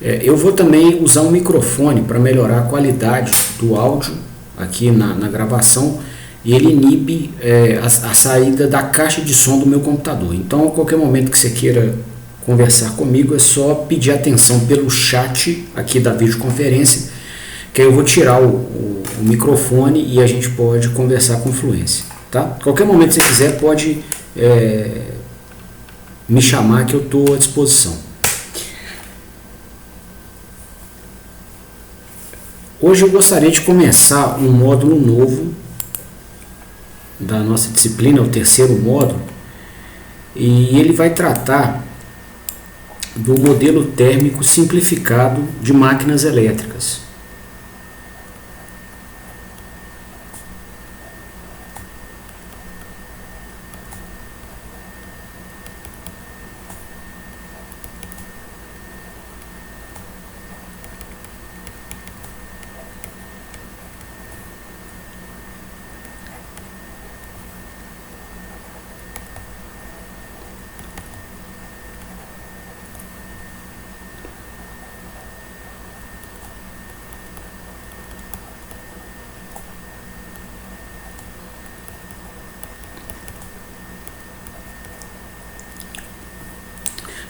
Eu vou também usar um microfone para melhorar a qualidade do áudio aqui na gravação, e ele inibe a saída da caixa de som do meu computador. Então, a qualquer momento que você queira conversar comigo, é só pedir atenção pelo chat aqui da videoconferência, que aí eu vou tirar o microfone e a gente pode conversar com fluência. Tá? Qualquer momento que você quiser, pode me chamar que eu estou à disposição. Hoje eu gostaria de começar um módulo novo da nossa disciplina, o terceiro módulo, e ele vai tratar do modelo térmico simplificado de máquinas elétricas.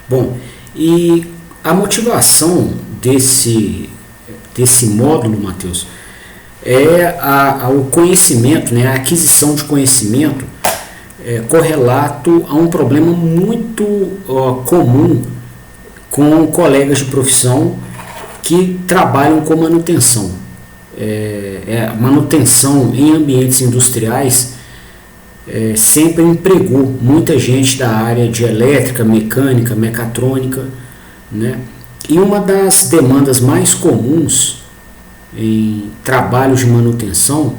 Bom, e a motivação desse módulo, Matheus, é o conhecimento, né, a aquisição de conhecimento correlato a um problema muito comum com colegas de profissão que trabalham com manutenção. Manutenção em ambientes industriais sempre empregou muita gente da área de elétrica, mecânica, mecatrônica, né? E uma das demandas mais comuns em trabalhos de manutenção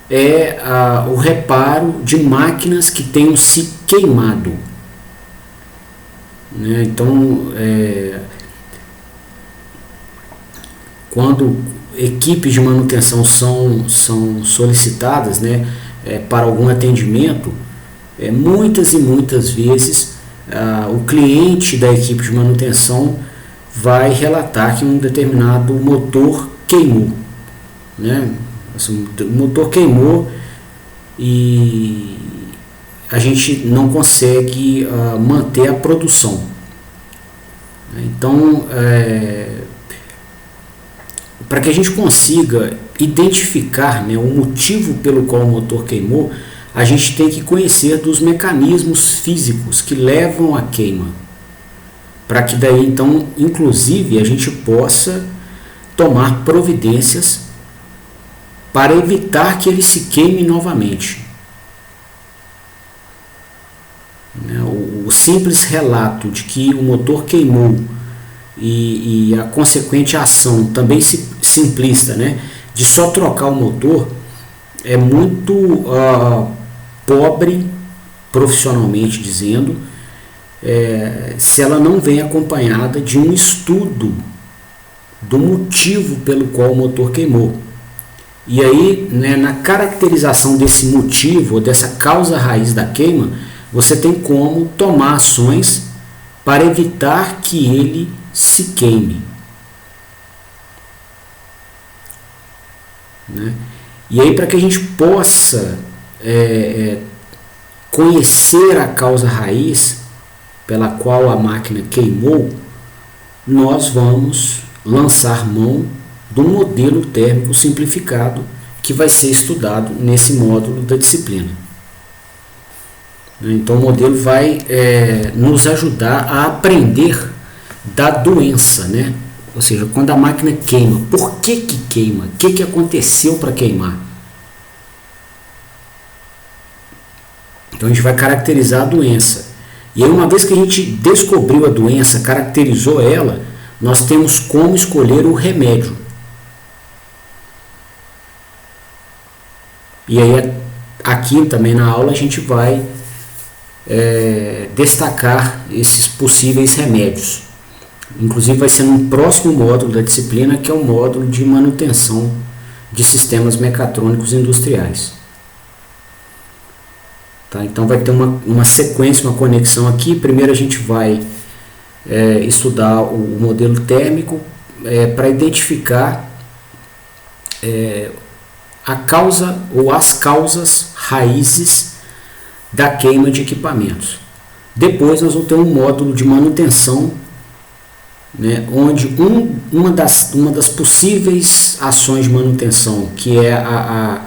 é o reparo de máquinas que tenham se queimado, né? Então, quando equipes de manutenção são solicitadas, né, para algum atendimento, muitas e muitas vezes o cliente da equipe de manutenção vai relatar que um determinado motor queimou, né? Assim, o motor queimou e a gente não consegue manter a produção. Então, para que a gente consiga identificar, né, o motivo pelo qual o motor queimou, a gente tem que conhecer dos mecanismos físicos que levam à queima, para que daí então, inclusive, a gente possa tomar providências para evitar que ele se queime novamente. O simples relato de que o motor queimou e a consequente ação também simplista, né, de só trocar o motor, é muito pobre, profissionalmente dizendo, se ela não vem acompanhada de um estudo do motivo pelo qual o motor queimou. E aí, né, na caracterização desse motivo, dessa causa raiz da queima, você tem como tomar ações para evitar que ele se queime, né? E aí, para que a gente possa conhecer a causa raiz pela qual a máquina queimou, nós vamos lançar mão do modelo térmico simplificado que vai ser estudado nesse módulo da disciplina. Então, o modelo vai nos ajudar a aprender da doença, né? Ou seja, quando a máquina queima, por que queima? O que aconteceu para queimar? Então a gente vai caracterizar a doença. E aí, uma vez que a gente descobriu a doença, caracterizou ela, nós temos como escolher o remédio. E aí aqui também na aula a gente vai destacar esses possíveis remédios. Inclusive vai ser no próximo módulo da disciplina, que é o módulo de manutenção de sistemas mecatrônicos industriais. Tá? Então vai ter uma sequência, uma conexão aqui. Primeiro a gente vai estudar o modelo térmico para identificar a causa ou as causas raízes da queima de equipamentos. Depois nós vamos ter um módulo de manutenção, né, onde uma das possíveis ações de manutenção, que é a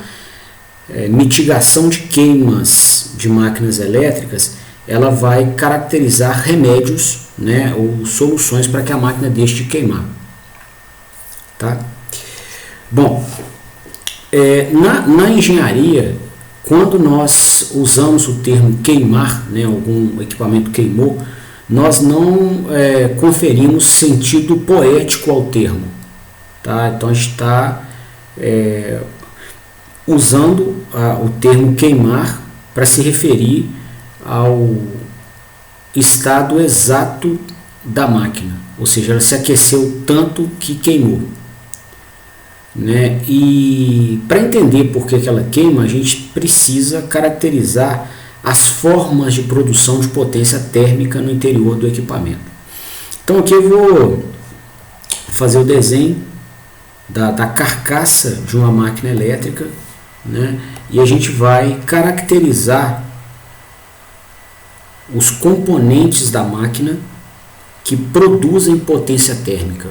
mitigação de queimas de máquinas elétricas, ela vai caracterizar remédios, né, ou soluções para que a máquina deixe de queimar. Tá? Bom, na engenharia, quando nós usamos o termo queimar, né, algum equipamento queimou, nós não conferimos sentido poético ao termo. Tá? Então a gente está usando o termo queimar para se referir ao estado exato da máquina, ou seja, ela se aqueceu tanto que queimou. Né? E para entender por que ela queima, a gente precisa caracterizar as formas de produção de potência térmica no interior do equipamento. Então aqui eu vou fazer o desenho da carcaça de uma máquina elétrica, né? E a gente vai caracterizar os componentes da máquina que produzem potência térmica.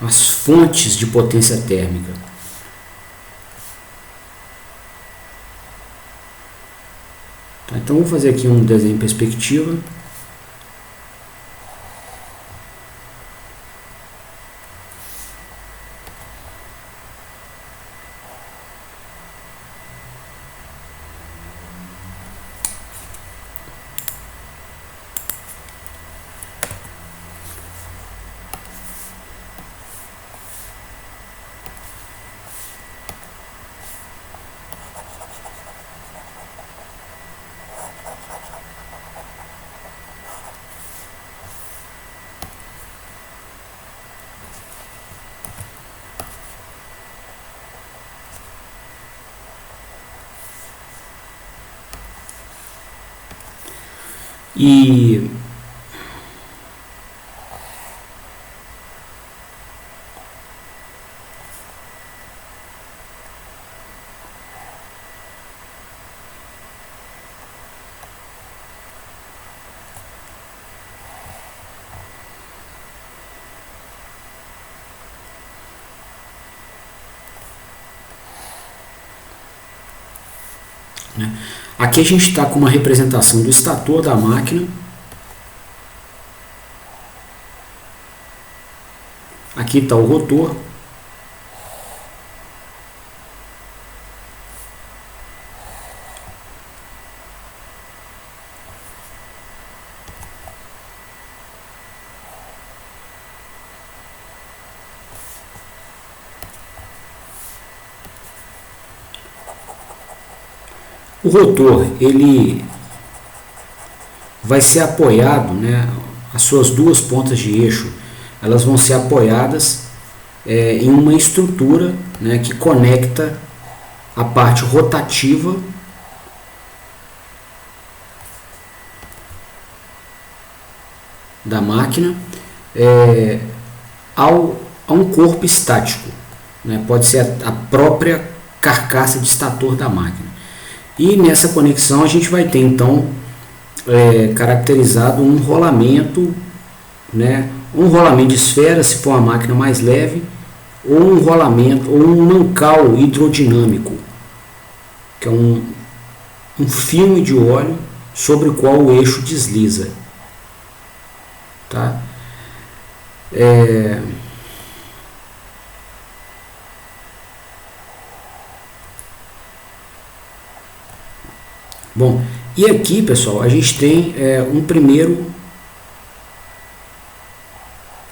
As fontes de potência térmica. Tá, então vou fazer aqui um desenho em perspectiva. E né, aqui a gente está com uma representação do estator da máquina. Aqui está o rotor. O rotor, ele vai ser apoiado, né, as suas duas pontas de eixo, elas vão ser apoiadas em uma estrutura, né, que conecta a parte rotativa da máquina a um corpo estático, né, pode ser a própria carcaça de estator da máquina. E nessa conexão a gente vai ter então caracterizado um rolamento, né, um rolamento de esfera se for uma máquina mais leve, ou um rolamento ou um mancal hidrodinâmico, que é um filme de óleo sobre o qual o eixo desliza. Tá? Bom, e aqui, pessoal, a gente tem um primeiro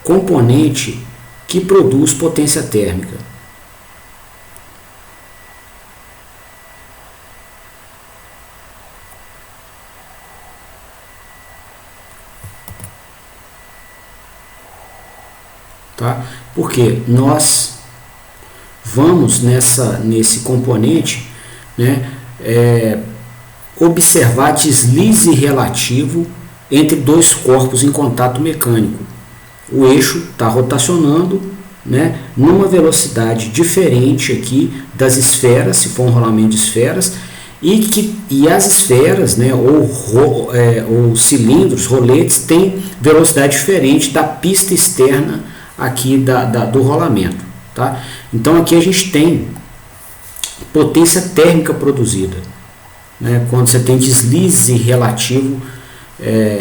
componente que produz potência térmica. Tá? Porque nós vamos nesse componente, né, observar deslize relativo entre dois corpos em contato mecânico. O eixo está rotacionando, né, numa velocidade diferente aqui das esferas, se for um rolamento de esferas, e as esferas, né, ou cilindros, roletes, têm velocidade diferente da pista externa aqui do rolamento. Tá? Então aqui a gente tem potência térmica produzida, né, quando você tem deslize relativo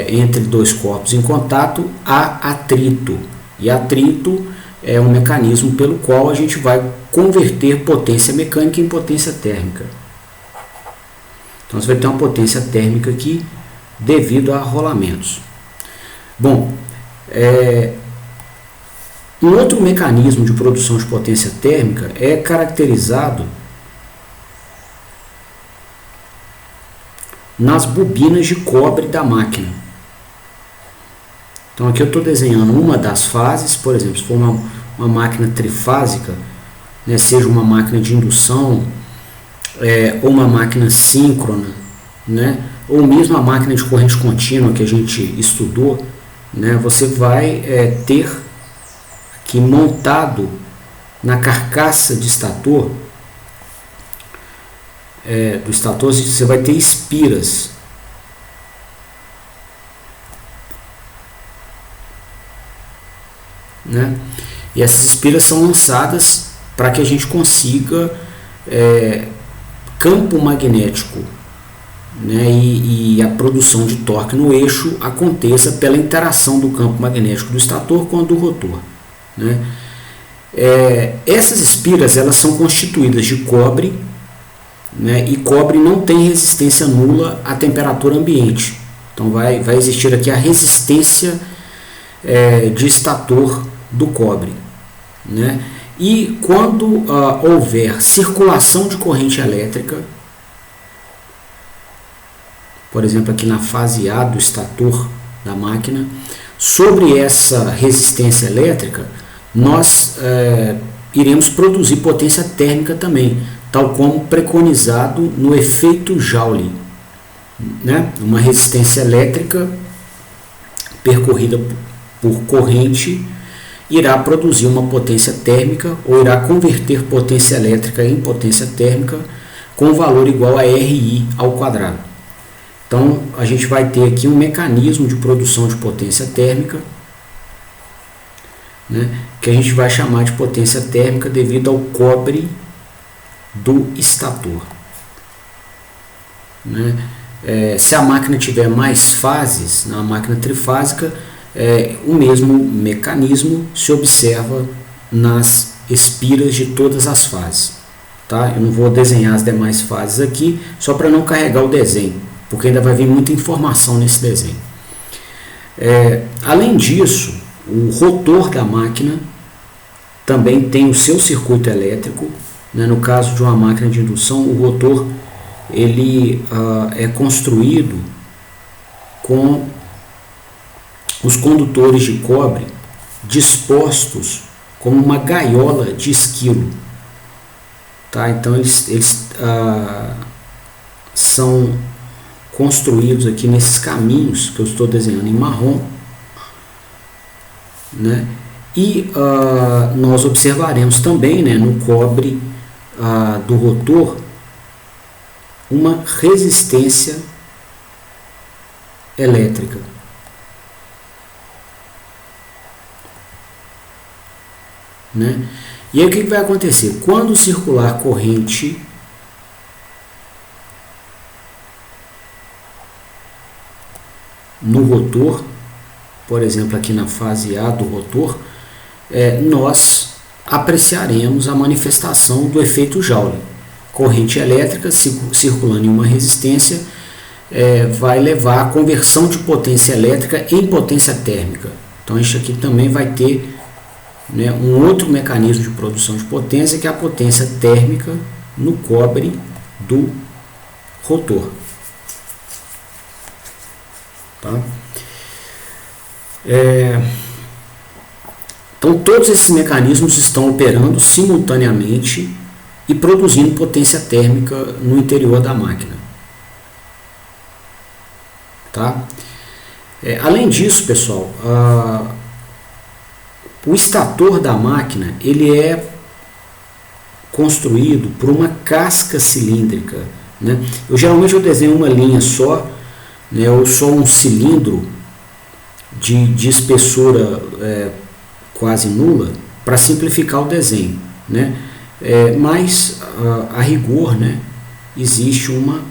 entre dois corpos em contato, há atrito. E atrito é um mecanismo pelo qual a gente vai converter potência mecânica em potência térmica. Então você vai ter uma potência térmica aqui devido a rolamentos. Bom, um outro mecanismo de produção de potência térmica é caracterizado nas bobinas de cobre da máquina. Então aqui eu estou desenhando uma das fases, por exemplo, se for uma máquina trifásica, né, seja uma máquina de indução, ou uma máquina síncrona, né, ou mesmo a máquina de corrente contínua que a gente estudou, né, você vai ter aqui montado na carcaça de estator, do estator, você vai ter espiras. Né? E essas espiras são lançadas para que a gente consiga campo magnético, né? E a produção de torque no eixo aconteça pela interação do campo magnético do estator com o do rotor. Né? Essas espiras elas são constituídas de cobre, né? E cobre não tem resistência nula à temperatura ambiente. Então vai existir aqui a resistência de estator do cobre, né? E quando houver circulação de corrente elétrica, por exemplo aqui na fase A do estator da máquina, sobre essa resistência elétrica nós iremos produzir potência térmica também, tal como preconizado no efeito Joule, né? Uma resistência elétrica percorrida por corrente irá produzir uma potência térmica ou irá converter potência elétrica em potência térmica com valor igual a RI ao quadrado. Então a gente vai ter aqui um mecanismo de produção de potência térmica, né, que a gente vai chamar de potência térmica devido ao cobre do estator. Né? Se a máquina tiver mais fases, na máquina trifásica, o mesmo mecanismo se observa nas espiras de todas as fases. Tá? Eu não vou desenhar as demais fases aqui, só para não carregar o desenho, porque ainda vai vir muita informação nesse desenho. Além disso, o rotor da máquina também tem o seu circuito elétrico. Né? No caso de uma máquina de indução, o rotor ele é construído com os condutores de cobre dispostos como uma gaiola de esquilo. Tá? Então eles são construídos aqui nesses caminhos que eu estou desenhando em marrom, né? E nós observaremos também, né, no cobre do rotor uma resistência elétrica. Né? E aí o que vai acontecer? Quando circular corrente no rotor, por exemplo aqui na fase A do rotor, nós apreciaremos a manifestação do efeito Joule. Corrente elétrica circulando em uma resistência vai levar à conversão de potência elétrica em potência térmica. Então isso aqui também vai ter, né, um outro mecanismo de produção de potência, que é a potência térmica no cobre do rotor. Tá? Então todos esses mecanismos estão operando simultaneamente e produzindo potência térmica no interior da máquina. tá? Além disso, pessoal, o estator da máquina ele é construído por uma casca cilíndrica, né? Geralmente eu desenho uma linha só, né, ou só um cilindro de espessura quase nula para simplificar o desenho, né? Mas a rigor, né, existe uma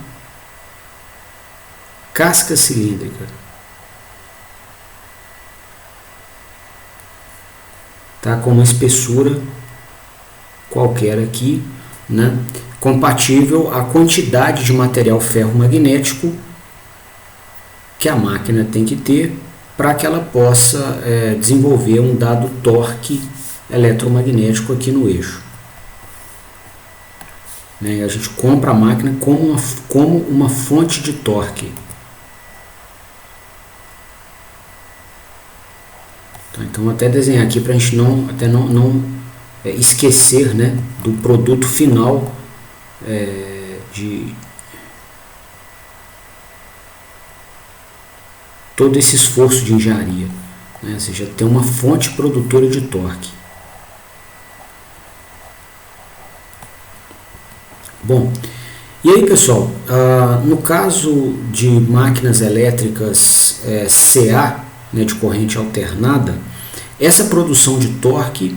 casca cilíndrica, tá, com uma espessura qualquer aqui, né, compatível à quantidade de material ferromagnético que a máquina tem que ter para que ela possa desenvolver um dado torque eletromagnético aqui no eixo. Né, a gente compra a máquina como uma fonte de torque. Então até desenhar aqui para a gente não esquecer, né, do produto final de todo esse esforço de engenharia, né? Ou seja, tem uma fonte produtora de torque. Bom, e aí pessoal, no caso de máquinas elétricas CA, né, de corrente alternada, essa produção de torque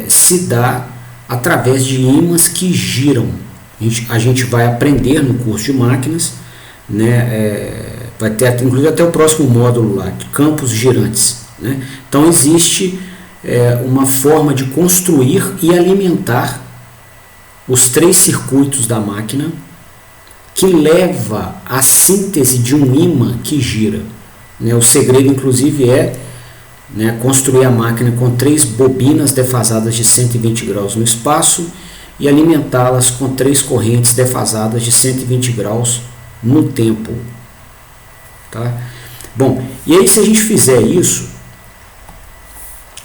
se dá através de ímãs que giram. A gente vai aprender no curso de máquinas, né, vai ter inclusive até o próximo módulo lá, de campos girantes, né? Então existe uma forma de construir e alimentar os 3 circuitos da máquina que leva à síntese de um ímã que gira, né? O segredo inclusive né, construir a máquina com 3 bobinas defasadas de 120 graus no espaço e alimentá-las com 3 correntes defasadas de 120 graus no tempo. Tá? Bom, e aí se a gente fizer isso,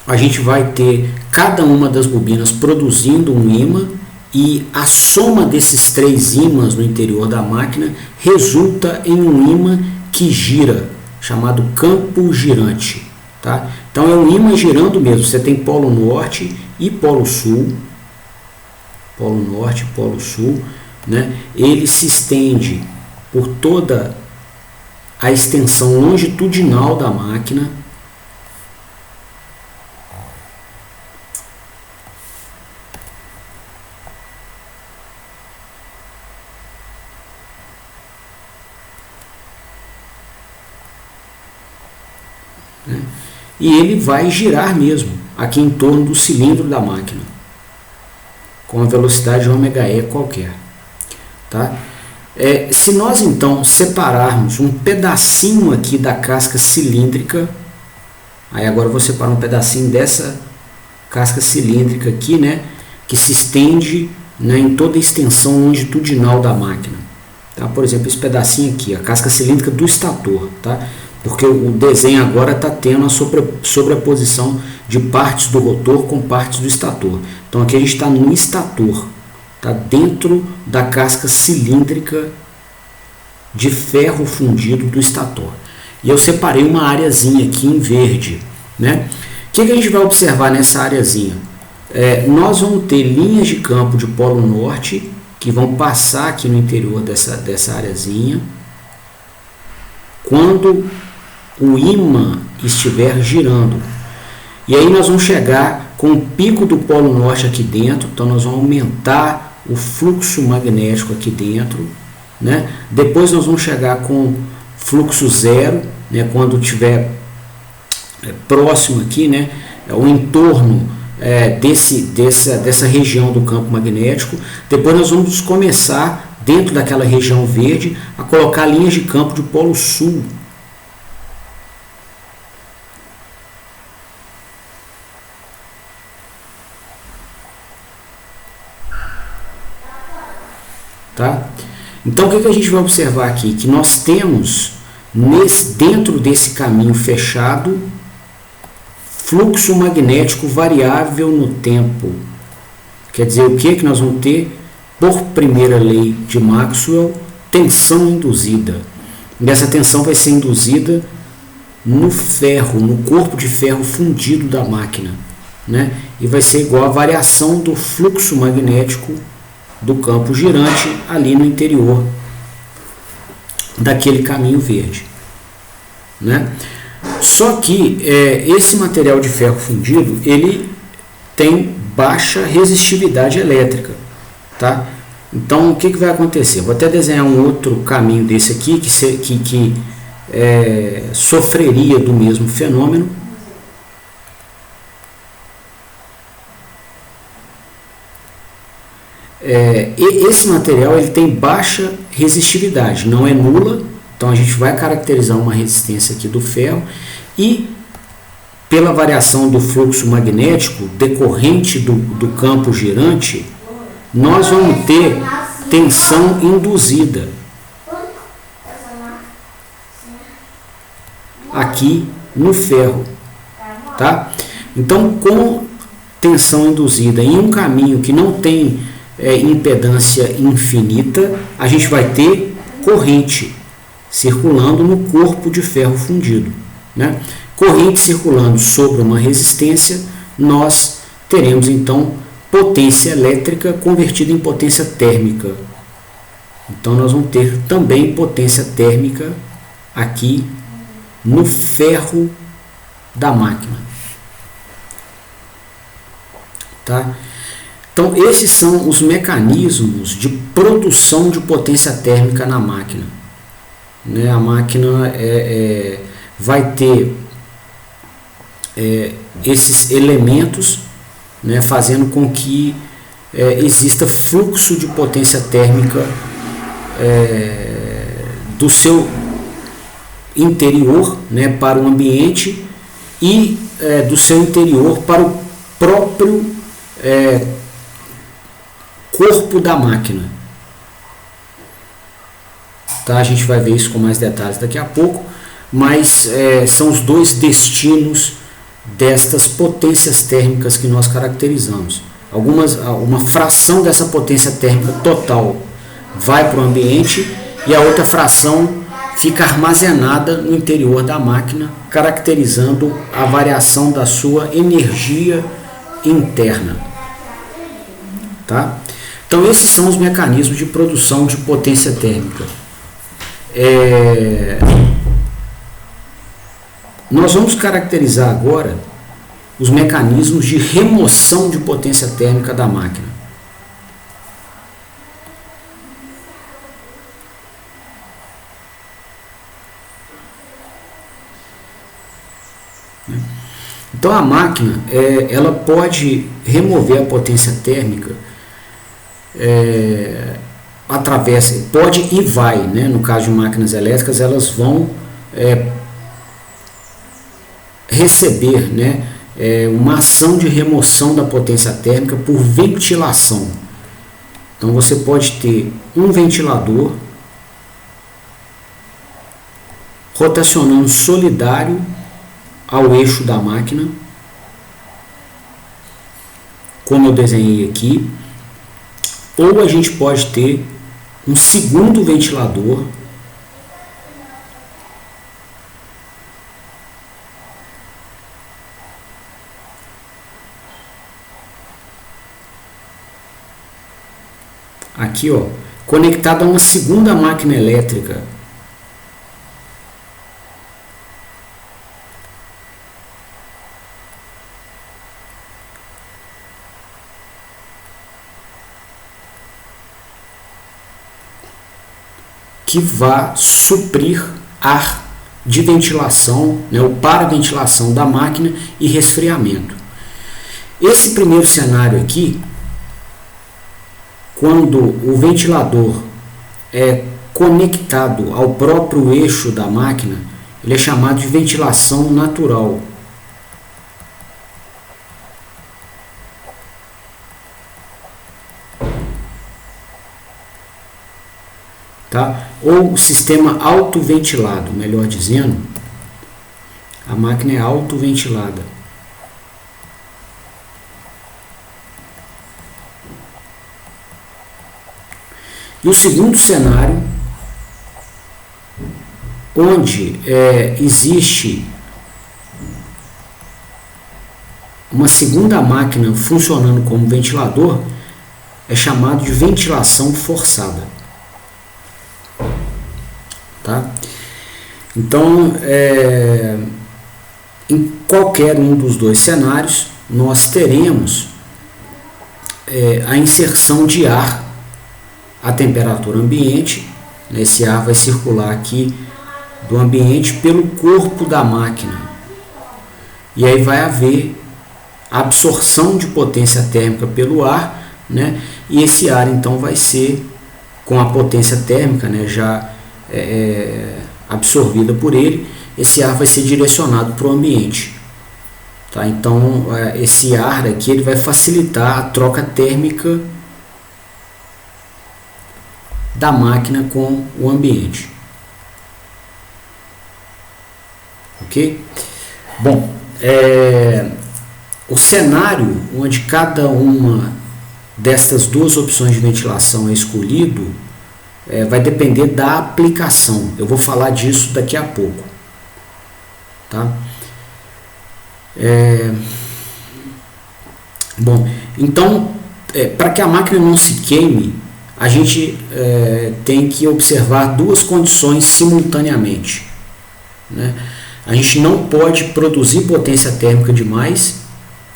a gente vai ter cada uma das bobinas produzindo um ímã e a soma desses 3 ímãs no interior da máquina resulta em um ímã que gira, chamado campo girante. Tá? Então é um ímã girando mesmo, você tem polo norte e polo sul, né? Ele se estende por toda a extensão longitudinal da máquina, né? E ele vai girar mesmo aqui em torno do cilindro da máquina com a velocidade ômega-e qualquer, tá? Se nós então separarmos um pedacinho aqui da casca cilíndrica, aí agora eu vou separar um pedacinho dessa casca cilíndrica aqui, né, que se estende, né, em toda a extensão longitudinal da máquina, tá? Por exemplo, esse pedacinho aqui, a casca cilíndrica do estator, tá? Porque o desenho agora está tendo a sobreposição de partes do rotor com partes do estator. Então aqui a gente está no estator, tá dentro da casca cilíndrica de ferro fundido do estator. E eu separei uma areazinha aqui em verde, né? O que a gente vai observar nessa areazinha? Nós vamos ter linhas de campo de polo norte que vão passar aqui no interior dessa areazinha quando o ímã estiver girando. E aí nós vamos chegar com o pico do polo norte aqui dentro, então nós vamos aumentar o fluxo magnético aqui dentro, né? Depois nós vamos chegar com fluxo zero, né, quando estiver próximo aqui, né, o entorno dessa região do campo magnético. Depois nós vamos começar, dentro daquela região verde, a colocar linhas de campo de polo sul. Tá? Então o que a gente vai observar aqui? Que nós temos dentro desse caminho fechado fluxo magnético variável no tempo. Quer dizer, o que nós vamos ter? Por primeira lei de Maxwell, tensão induzida. E essa tensão vai ser induzida no ferro, no corpo de ferro fundido da máquina, né? E vai ser igual a variação do fluxo magnético do campo girante ali no interior daquele caminho verde, né? Só que esse material de ferro fundido, ele tem baixa resistividade elétrica, tá? Então o que vai acontecer? Vou até desenhar um outro caminho desse aqui que sofreria do mesmo fenômeno. Esse material ele tem baixa resistividade, não é nula, então a gente vai caracterizar uma resistência aqui do ferro e pela variação do fluxo magnético decorrente do campo girante, nós vamos ter tensão induzida aqui no ferro, tá? Então, com tensão induzida em um caminho que não tem impedância infinita, a gente vai ter corrente circulando no corpo de ferro fundido, né? Corrente circulando sobre uma resistência, nós teremos então potência elétrica convertida em potência térmica. Então nós vamos ter também potência térmica aqui no ferro da máquina, tá? Então esses são os mecanismos de produção de potência térmica na máquina, né? A máquina vai ter esses elementos, né, fazendo com que exista fluxo de potência térmica do seu interior, né, para o ambiente e do seu interior para o próprio corpo da máquina, tá? A gente vai ver isso com mais detalhes daqui a pouco, mas são os dois destinos destas potências térmicas que nós caracterizamos. Uma fração dessa potência térmica total vai para o ambiente e a outra fração fica armazenada no interior da máquina, caracterizando a variação da sua energia interna, tá? Então esses são os mecanismos de produção de potência térmica. Nós vamos caracterizar agora os mecanismos de remoção de potência térmica da máquina. Então a máquina ela pode remover a potência térmica pode e vai, né? No caso de máquinas elétricas, elas vão receber, né, uma ação de remoção da potência térmica por ventilação. Então você pode ter um ventilador rotacionando solidário ao eixo da máquina, como eu desenhei aqui, ou a gente pode ter um segundo ventilador aqui, ó, conectado a uma segunda máquina elétrica. Que vá suprir ar de ventilação, né, o para-ventilação da máquina e resfriamento. Esse primeiro cenário aqui, quando o ventilador é conectado ao próprio eixo da máquina, ele é chamado de ventilação natural. Tá? Ou sistema autoventilado, melhor dizendo, a máquina é autoventilada. E o segundo cenário onde existe uma segunda máquina funcionando como ventilador, é chamado de ventilação forçada. Tá? Então, em qualquer um dos dois cenários, nós teremos a inserção de ar à temperatura ambiente. Esse ar vai circular aqui do ambiente pelo corpo da máquina. E aí vai haver absorção de potência térmica pelo ar, né? E esse ar então vai ser, com a potência térmica, né, já absorvida por ele, esse ar vai ser direcionado para o ambiente. Tá? Então esse ar aqui ele vai facilitar a troca térmica da máquina com o ambiente. Ok? Bom, o cenário onde cada uma destas duas opções de ventilação é escolhido vai depender da aplicação. Eu vou falar disso daqui a pouco. Tá? Bom, então, para que a máquina não se queime, a gente tem que observar duas condições simultaneamente, né? A gente não pode produzir potência térmica demais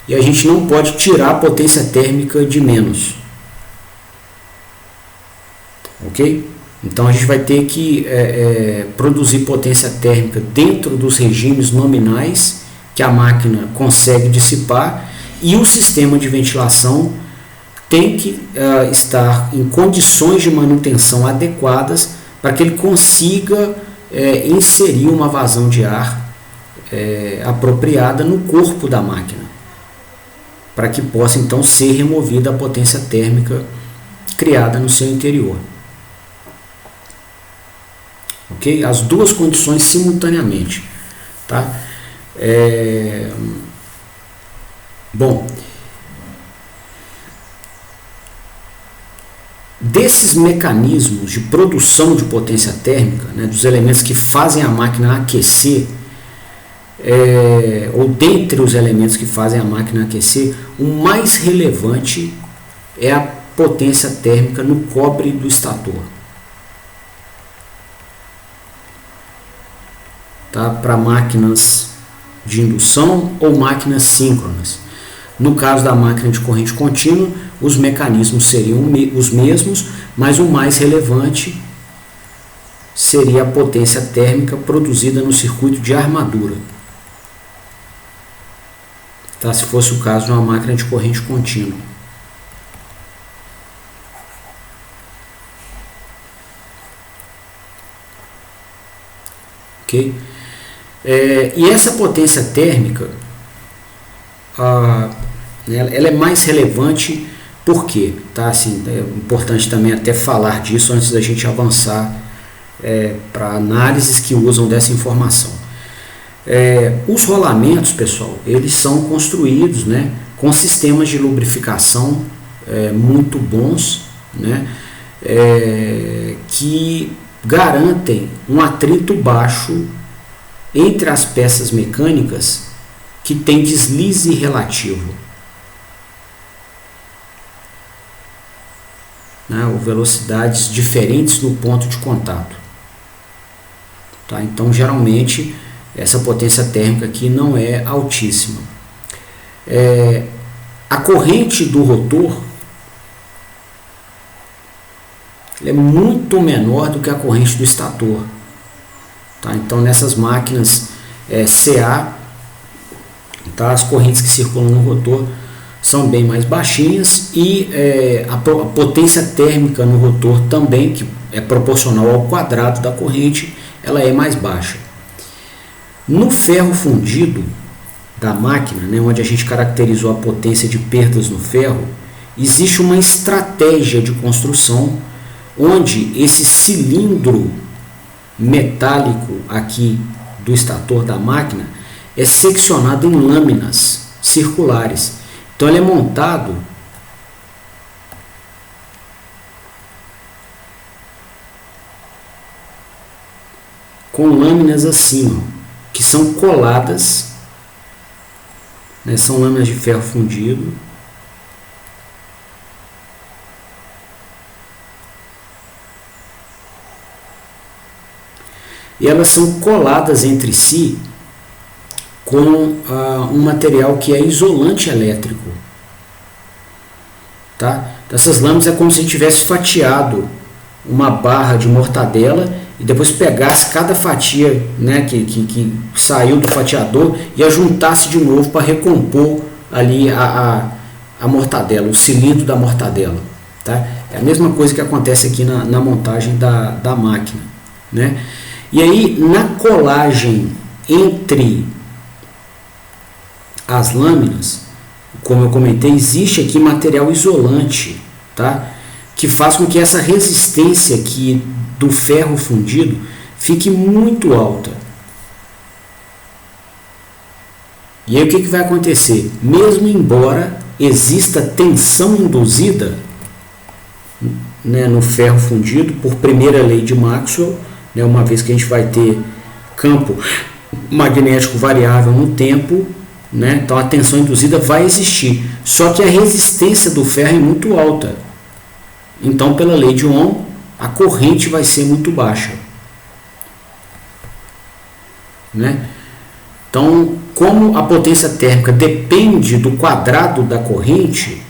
e a gente não pode tirar potência térmica de menos. Ok? Então a gente vai ter que produzir potência térmica dentro dos regimes nominais que a máquina consegue dissipar, e o sistema de ventilação tem que estar em condições de manutenção adequadas para que ele consiga inserir uma vazão de ar apropriada no corpo da máquina, para que possa então ser removida a potência térmica criada no seu interior. Ok? As duas condições simultaneamente. Tá? Bom, desses mecanismos de produção de potência térmica, né, dos elementos que fazem a máquina aquecer, ou dentre os elementos que fazem a máquina aquecer, o mais relevante é a potência térmica no cobre do estator. Tá? Para máquinas de indução ou máquinas síncronas. No caso da máquina de corrente contínua, os mecanismos seriam os mesmos, mas o mais relevante seria a potência térmica produzida no circuito de armadura. Tá? Se fosse o caso de uma máquina de corrente contínua. Ok? E essa potência térmica, ela é mais relevante por quê? Tá? Assim, é importante também até falar disso antes da gente avançar para análises que usam dessa informação. Os rolamentos, pessoal, eles são construídos, né, com sistemas de lubrificação muito bons, né, que garantem um atrito baixo entre as peças mecânicas que têm deslize relativo, né, ou velocidades diferentes no ponto de contato. Tá? Então, geralmente, essa potência térmica aqui não é altíssima. A corrente do rotor é muito menor do que a corrente do estator. Tá? Então, nessas máquinas CA, tá? As correntes que circulam no rotor são bem mais baixinhas e a potência térmica no rotor também, que é proporcional ao quadrado da corrente, ela é mais baixa. No ferro fundido da máquina, né, onde a gente caracterizou a potência de perdas no ferro, existe uma estratégia de construção onde esse cilindro metálico aqui do estator da máquina é seccionado em lâminas circulares. Então ele é montado com lâminas assim, ó, que são coladas, né, são lâminas de ferro fundido. E elas são coladas entre si com um material que é isolante elétrico. Tá? Essas lâminas é como se tivesse fatiado uma barra de mortadela e depois pegasse cada fatia, né, que saiu do fatiador e a juntasse de novo para recompor ali a mortadela, o cilindro da mortadela. Tá? É a mesma coisa que acontece aqui na montagem da máquina. Né? E aí, na colagem entre as lâminas, como eu comentei, existe aqui material isolante, tá? Que faz com que essa resistência aqui do ferro fundido fique muito alta. E aí o que vai acontecer? Mesmo embora exista tensão induzida, né, no ferro fundido, por primeira lei de Maxwell, né, uma vez que a gente vai ter campo magnético variável no tempo, né, então a tensão induzida vai existir, só que a resistência do ferro é muito alta. Então, pela lei de Ohm, a corrente vai ser muito baixa. Né? Então, como a potência térmica depende do quadrado da corrente,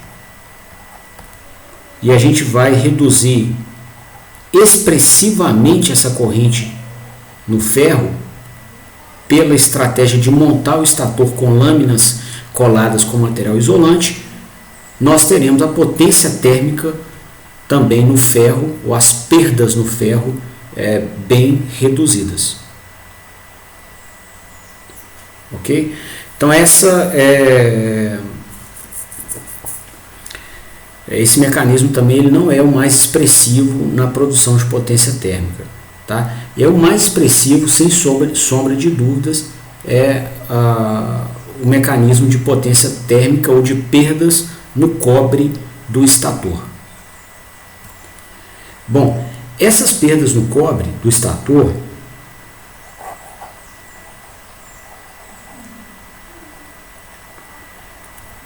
e a gente vai reduzir expressivamente essa corrente no ferro, pela estratégia de montar o estator com lâminas coladas com material isolante, nós teremos a potência térmica também no ferro, ou as perdas no ferro bem reduzidas. Ok? Então esse mecanismo também ele não é o mais expressivo na produção de potência térmica. Tá? E é o mais expressivo, sem sombra de dúvidas, o mecanismo de potência térmica ou de perdas no cobre do estator. Bom, essas perdas no cobre do estator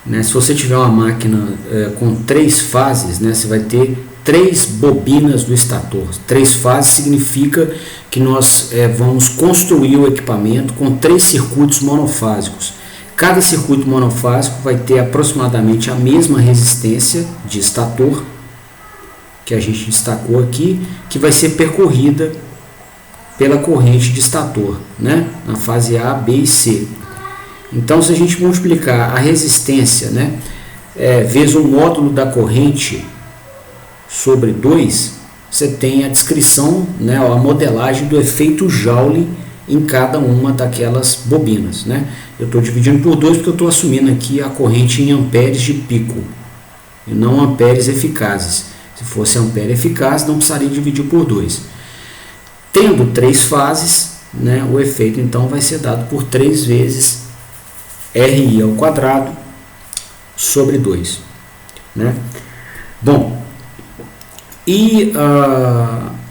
né, se você tiver uma máquina com 3 fases, né, você vai ter 3 bobinas do estator. 3 fases significa que nós vamos construir o equipamento com 3 circuitos monofásicos. Cada circuito monofásico vai ter aproximadamente a mesma resistência de estator, que a gente destacou aqui, que vai ser percorrida pela corrente de estator, né, na fase A, B e C. Então, se a gente multiplicar a resistência, né, vezes o módulo da corrente sobre 2, você tem a descrição, né, a modelagem do efeito Joule em cada uma daquelas bobinas. Né? Eu estou dividindo por 2 porque eu estou assumindo aqui a corrente em amperes de pico e não amperes eficazes. Se fosse ampere eficaz, não precisaria dividir por 2. Tendo 3 fases, né, o efeito então vai ser dado por 3 vezes RI ao quadrado sobre 2. Né? Bom, e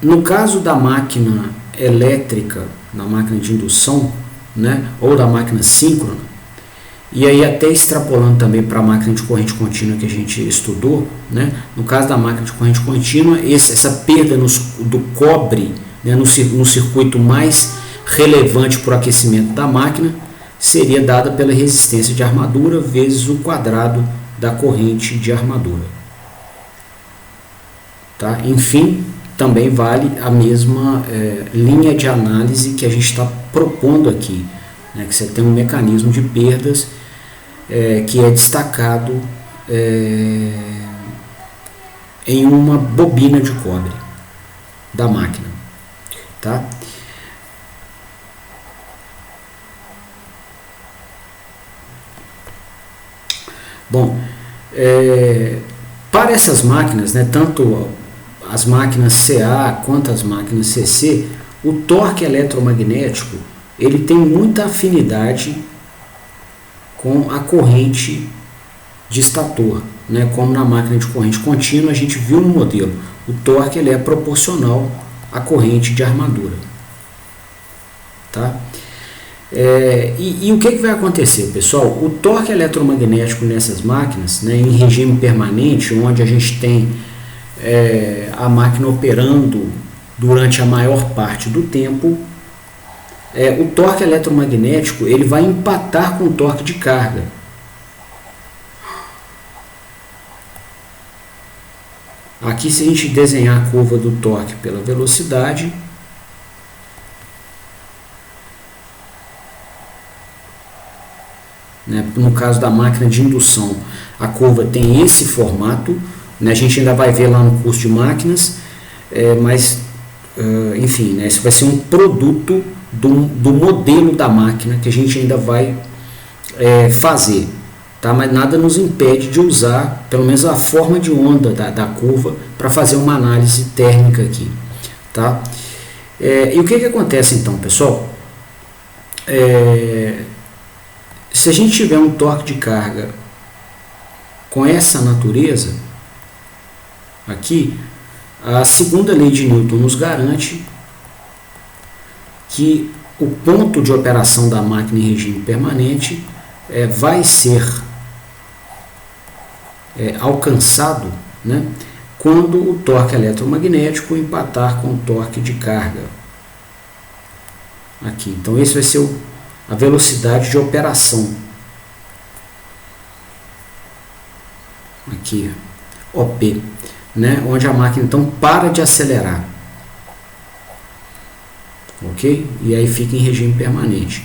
no caso da máquina elétrica, na máquina de indução, né, ou da máquina síncrona, e aí até extrapolando também para a máquina de corrente contínua que a gente estudou, né, no caso da máquina de corrente contínua, essa perda do cobre, né, no circuito mais relevante para o aquecimento da máquina seria dada pela resistência de armadura vezes o quadrado da corrente de armadura. Tá? Enfim, também vale a mesma linha de análise que a gente está propondo aqui, né? Que você tem um mecanismo de perdas que é destacado em uma bobina de cobre da máquina. Tá? Bom, para essas máquinas, né, tanto as máquinas CA quanto as máquinas CC, o torque eletromagnético ele tem muita afinidade com a corrente de estator, né, como na máquina de corrente contínua a gente viu no modelo. O torque ele é proporcional à corrente de armadura. tá? E o que vai acontecer, pessoal? O torque eletromagnético nessas máquinas, né, em regime permanente, onde a gente tem a máquina operando durante a maior parte do tempo, o torque eletromagnético ele vai empatar com o torque de carga. Aqui, se a gente desenhar a curva do torque pela velocidade, né, no caso da máquina de indução, a curva tem esse formato, né, a gente ainda vai ver lá no curso de máquinas, mas enfim, né, esse vai ser um produto do modelo da máquina que a gente ainda vai fazer. Tá? Mas nada nos impede de usar pelo menos a forma de onda da curva para fazer uma análise térmica aqui. Tá? E o que acontece então, pessoal? Se a gente tiver um torque de carga com essa natureza, aqui, a segunda lei de Newton nos garante que o ponto de operação da máquina em regime permanente vai ser alcançado, né, quando o torque eletromagnético empatar com o torque de carga. Aqui, então esse vai ser a velocidade de operação. Aqui, OP, né, onde a máquina então para de acelerar. Ok? E aí fica em regime permanente.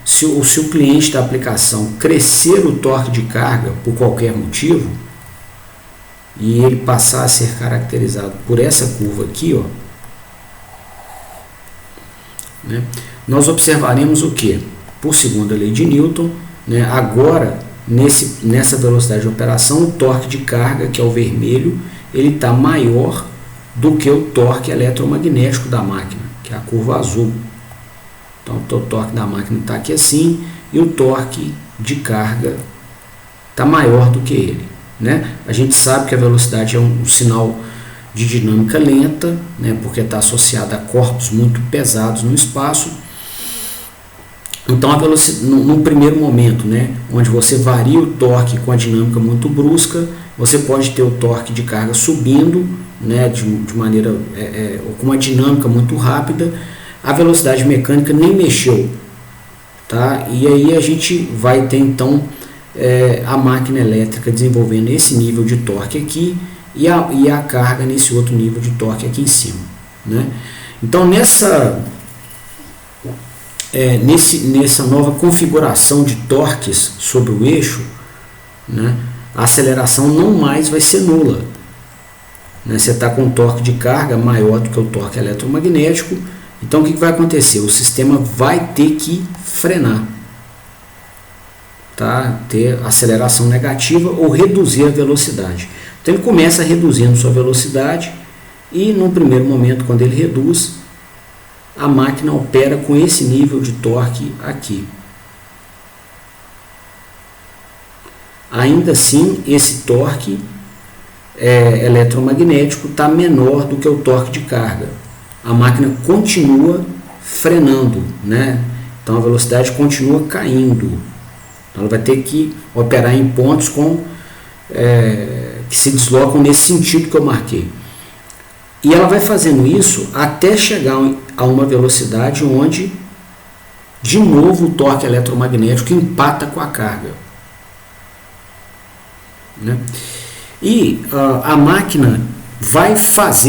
Se o cliente da aplicação crescer o torque de carga por qualquer motivo e ele passar a ser caracterizado por essa curva aqui, ó, né, nós observaremos o que? Por segunda lei de Newton, né, agora nessa velocidade de operação, o torque de carga, que é o vermelho, ele está maior do que o torque eletromagnético da máquina, que é a curva azul. Então o torque da máquina está aqui assim e o torque de carga está maior do que ele, né? A gente sabe que a velocidade é um sinal de dinâmica lenta, né, porque está associada a corpos muito pesados no espaço. Então a velocidade, num primeiro momento, né, onde você varia o torque com a dinâmica muito brusca, você pode ter o torque de carga subindo, né, de maneira com uma dinâmica muito rápida. A velocidade mecânica nem mexeu, tá? E aí a gente vai ter então a máquina elétrica desenvolvendo esse nível de torque aqui e a carga nesse outro nível de torque aqui em cima, né? Então nessa nova configuração de torques sobre o eixo, né, a aceleração não mais vai ser nula, né? Você está com um torque de carga maior do que o torque eletromagnético. Então o que vai acontecer? O sistema vai ter que frenar, tá? Ter aceleração negativa ou reduzir a velocidade. Então ele começa reduzindo sua velocidade e no primeiro momento, quando ele reduz, a máquina opera com esse nível de torque aqui. Ainda assim, esse torque eletromagnético está menor do que o torque de carga. A máquina continua frenando, né? Então a velocidade continua caindo. Então, ela vai ter que operar em pontos que se deslocam nesse sentido que eu marquei. E ela vai fazendo isso até chegar a uma velocidade onde, de novo, o torque eletromagnético empata com a carga, né? E a máquina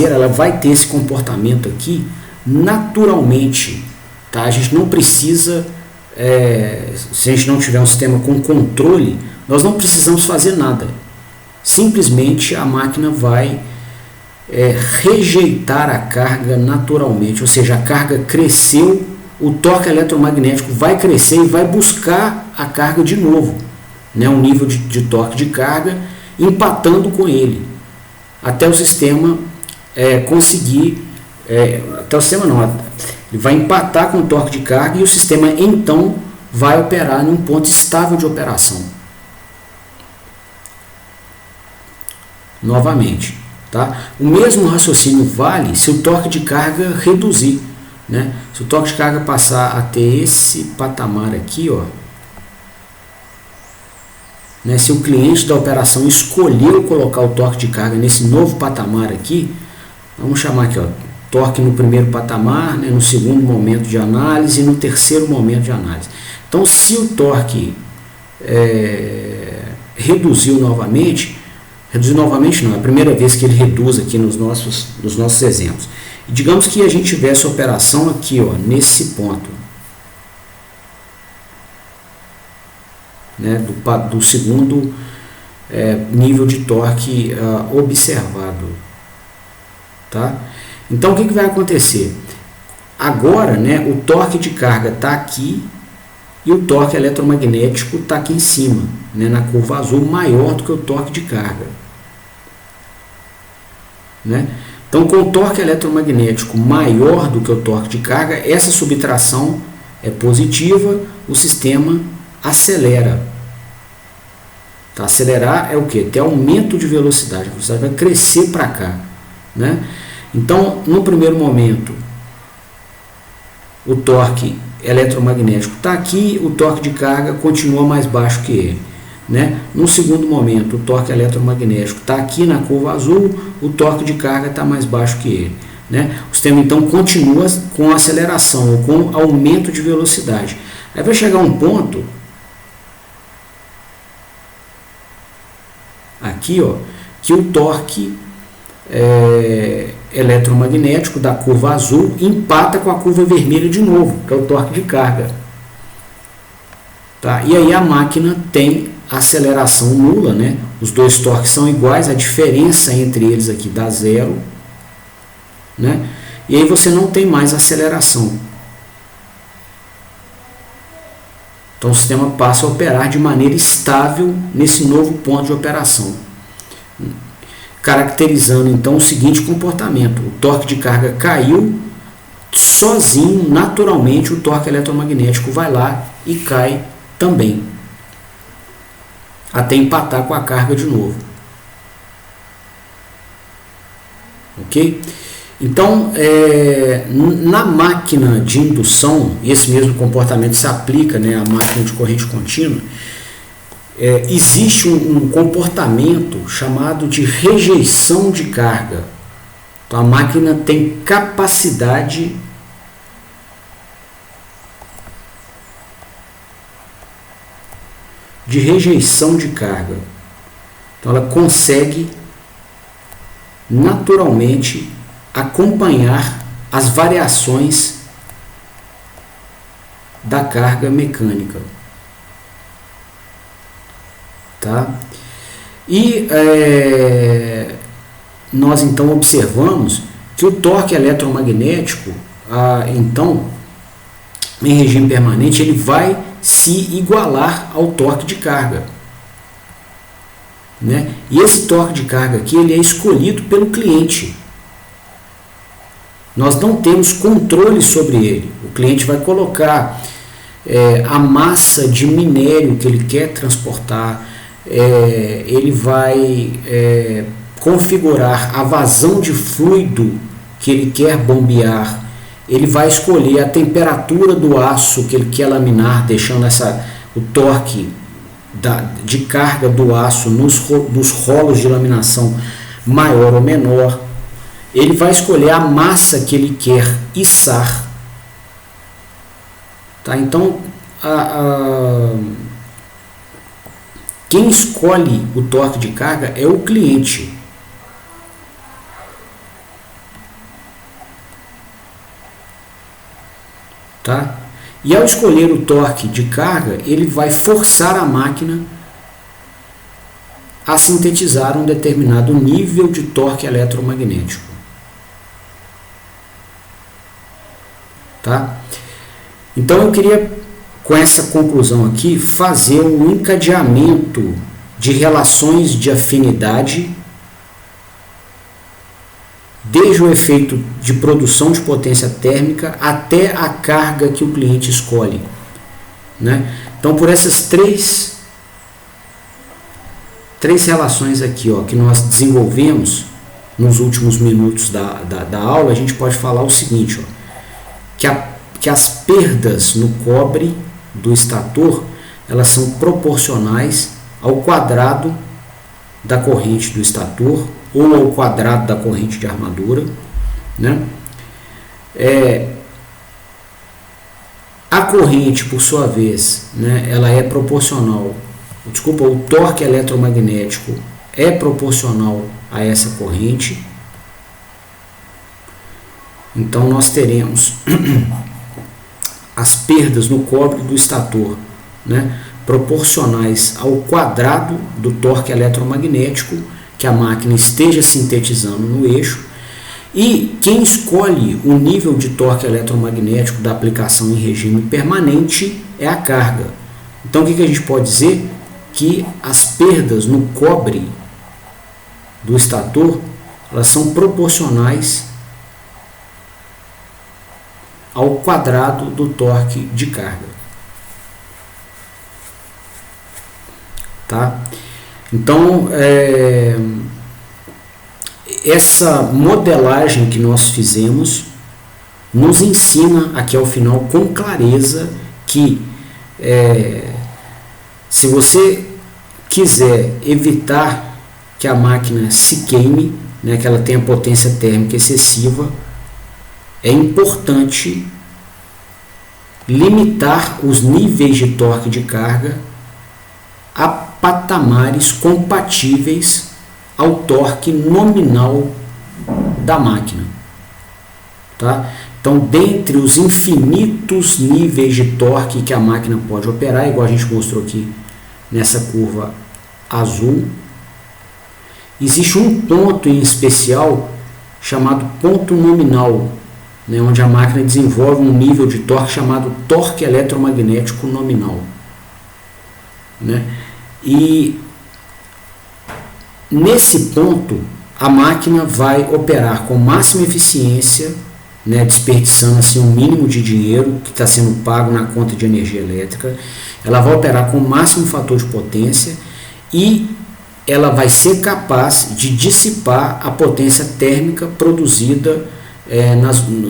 ela vai ter esse comportamento aqui naturalmente, tá? A gente não precisa, se a gente não tiver um sistema com controle, nós não precisamos fazer nada. Simplesmente a máquina vai rejeitar a carga naturalmente, ou seja, a carga cresceu, o torque eletromagnético vai crescer e vai buscar a carga de novo, né? Um nível de torque de carga empatando com ele, até o sistema conseguir, até o sistema não, ele vai empatar com o torque de carga e o sistema então vai operar num ponto estável de operação. Novamente, Tá? O mesmo raciocínio vale se o torque de carga reduzir, né? Se o torque de carga passar a ter esse patamar aqui, ó, né? Se o cliente da operação escolheu colocar o torque de carga nesse novo patamar aqui, vamos chamar aqui, ó, torque no primeiro patamar, né, no segundo momento de análise e no terceiro momento de análise. Então, se o torque reduziu novamente não, é a primeira vez que ele reduz aqui nos nossos exemplos. E digamos que a gente tivesse a operação aqui, ó, nesse ponto, né, do segundo nível de torque observado. Tá? Então, o que vai acontecer? Agora, né, o torque de carga está aqui e o torque eletromagnético está aqui em cima, né, na curva azul, maior do que o torque de carga. Né? Então, com o torque eletromagnético maior do que o torque de carga, essa subtração é positiva, o sistema acelera. Tá? Acelerar é o que? Ter aumento de velocidade, a velocidade vai crescer para cá. Né? Então, no primeiro momento, o torque eletromagnético está aqui, o torque de carga continua mais baixo que ele. Né? No segundo momento, o torque eletromagnético está aqui na curva azul, o torque de carga está mais baixo que ele. Né? O sistema então continua com aceleração, ou com aumento de velocidade. Aí vai chegar um ponto, aqui, ó, que o torque eletromagnético da curva azul empata com a curva vermelha de novo, que é o torque de carga. Tá? E aí a máquina tem aceleração nula, né? Os dois torques são iguais, a diferença entre eles aqui dá zero, né? E aí você não tem mais aceleração. Então o sistema passa a operar de maneira estável nesse novo ponto de operação, caracterizando então o seguinte comportamento: o torque de carga caiu, sozinho, naturalmente, o torque eletromagnético vai lá e cai também, até empatar com a carga de novo. Ok? Então, na máquina de indução, esse mesmo comportamento se aplica, né, à máquina de corrente contínua. Existe um comportamento chamado de rejeição de carga. Então, a máquina tem capacidade de rejeição de carga. Então, ela consegue naturalmente acompanhar as variações da carga mecânica. Tá? E nós então observamos que o torque eletromagnético, então, em regime permanente, ele vai se igualar ao torque de carga. Né? E esse torque de carga aqui, ele é escolhido pelo cliente. Nós não temos controle sobre ele. O cliente vai colocar a massa de minério que ele quer transportar, ele vai configurar a vazão de fluido que ele quer bombear, ele vai escolher a temperatura do aço que ele quer laminar, deixando o torque de carga do aço nos rolos de laminação maior ou menor. Ele vai escolher a massa que ele quer içar. Tá? Então, quem escolhe o torque de carga é o cliente. Tá? E ao escolher o torque de carga, ele vai forçar a máquina a sintetizar um determinado nível de torque eletromagnético. Tá? Então eu queria, com essa conclusão aqui, fazer um encadeamento de relações de afinidade, desde o efeito de produção de potência térmica até a carga que o cliente escolhe. Né? Então, por essas três relações aqui, ó, que nós desenvolvemos nos últimos minutos da aula, a gente pode falar o seguinte, ó, que as perdas no cobre do estator, elas são proporcionais ao quadrado da corrente do estator ou ao quadrado da corrente de armadura, né? A corrente, por sua vez, né, ela é proporcional, o torque eletromagnético é proporcional a essa corrente. Então nós teremos as perdas no cobre do estator, né, proporcionais ao quadrado do torque eletromagnético que a máquina esteja sintetizando no eixo. E quem escolhe o nível de torque eletromagnético da aplicação em regime permanente é a carga. Então o que a gente pode dizer? Que as perdas no cobre do estator, elas são proporcionais ao quadrado do torque de carga. Tá? Então, essa modelagem que nós fizemos nos ensina aqui ao final com clareza que se você quiser evitar que a máquina se queime, né, que ela tenha potência térmica excessiva, é importante limitar os níveis de torque de carga a patamares compatíveis ao torque nominal da máquina. Tá? Então, dentre os infinitos níveis de torque que a máquina pode operar, igual a gente mostrou aqui nessa curva azul, existe um ponto em especial chamado ponto nominal, né, onde a máquina desenvolve um nível de torque chamado torque eletromagnético nominal, né? E nesse ponto a máquina vai operar com máxima eficiência, né, desperdiçando assim um mínimo de dinheiro que está sendo pago na conta de energia elétrica. Ela vai operar com o máximo fator de potência e ela vai ser capaz de dissipar a potência térmica produzida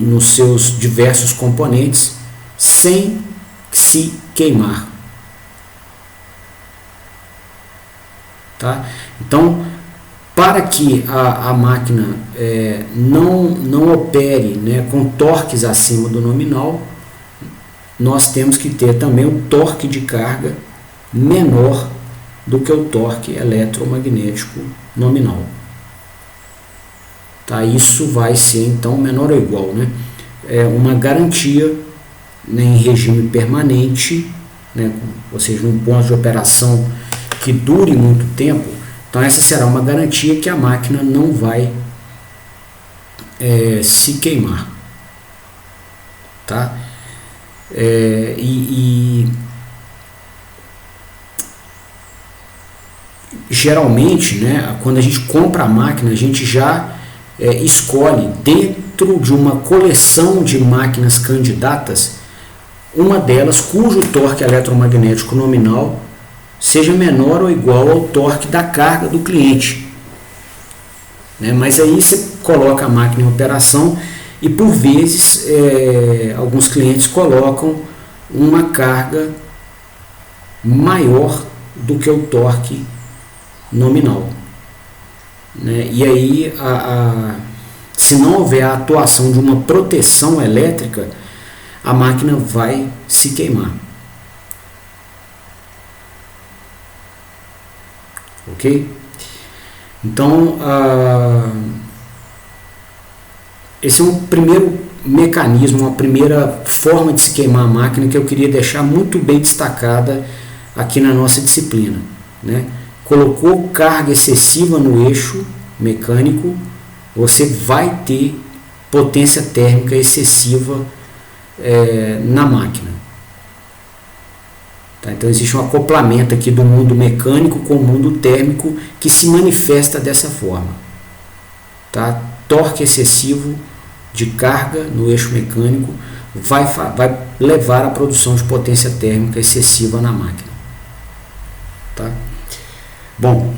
nos seus diversos componentes sem se queimar. Tá? Então, para que a máquina não opere, né, com torques acima do nominal, nós temos que ter também o torque de carga menor do que o torque eletromagnético nominal. Tá? Isso vai ser então menor ou igual, né? Uma garantia, né, em regime permanente, né, ou seja, num ponto de operação que dure muito tempo. Então essa será uma garantia que a máquina não vai se queimar. Tá? Geralmente, né, quando a gente compra a máquina, a gente já escolhe dentro de uma coleção de máquinas candidatas uma delas cujo torque eletromagnético nominal seja menor ou igual ao torque da carga do cliente, né? Mas aí você coloca a máquina em operação e por vezes alguns clientes colocam uma carga maior do que o torque nominal, né? E aí se não houver a atuação de uma proteção elétrica, a máquina vai se queimar. Ok? Então, esse é um primeiro mecanismo, uma primeira forma de se queimar a máquina que eu queria deixar muito bem destacada aqui na nossa disciplina, né? Colocou carga excessiva no eixo mecânico, você vai ter potência térmica excessiva na máquina. Tá? Então existe um acoplamento aqui do mundo mecânico com o mundo térmico que se manifesta dessa forma. Tá? Torque excessivo de carga no eixo mecânico vai levar à produção de potência térmica excessiva na máquina. Tá? Bom,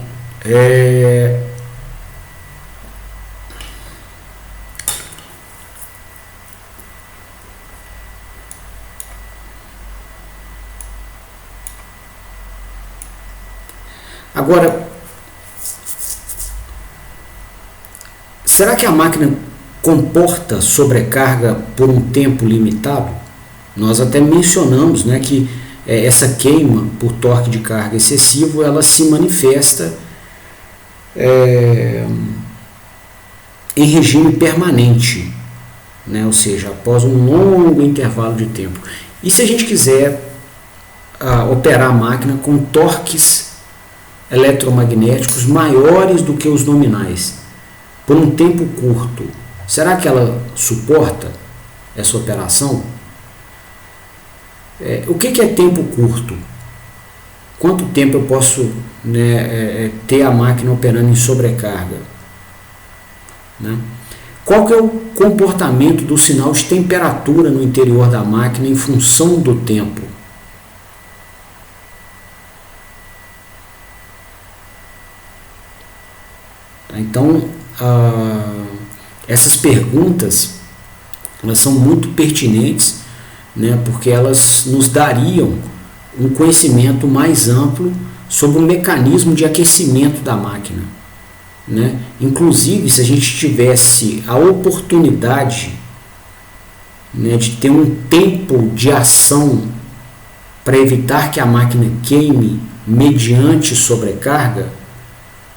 Agora, será que a máquina comporta sobrecarga por um tempo limitado? Nós até mencionamos, né, que essa queima por torque de carga excessivo, ela se manifesta em regime permanente, né, ou seja, após um longo intervalo de tempo. E se a gente quiser operar a máquina com torques eletromagnéticos maiores do que os nominais, por um tempo curto, será que ela suporta essa operação? O que é tempo curto? Quanto tempo eu posso, né, ter a máquina operando em sobrecarga? Né? Qual que é o comportamento do sinal de temperatura no interior da máquina em função do tempo? Então, essas perguntas, elas são muito pertinentes, né, porque elas nos dariam um conhecimento mais amplo sobre o mecanismo de aquecimento da máquina, né? Inclusive, se a gente tivesse a oportunidade, né, de ter um tempo de ação para evitar que a máquina queime mediante sobrecarga,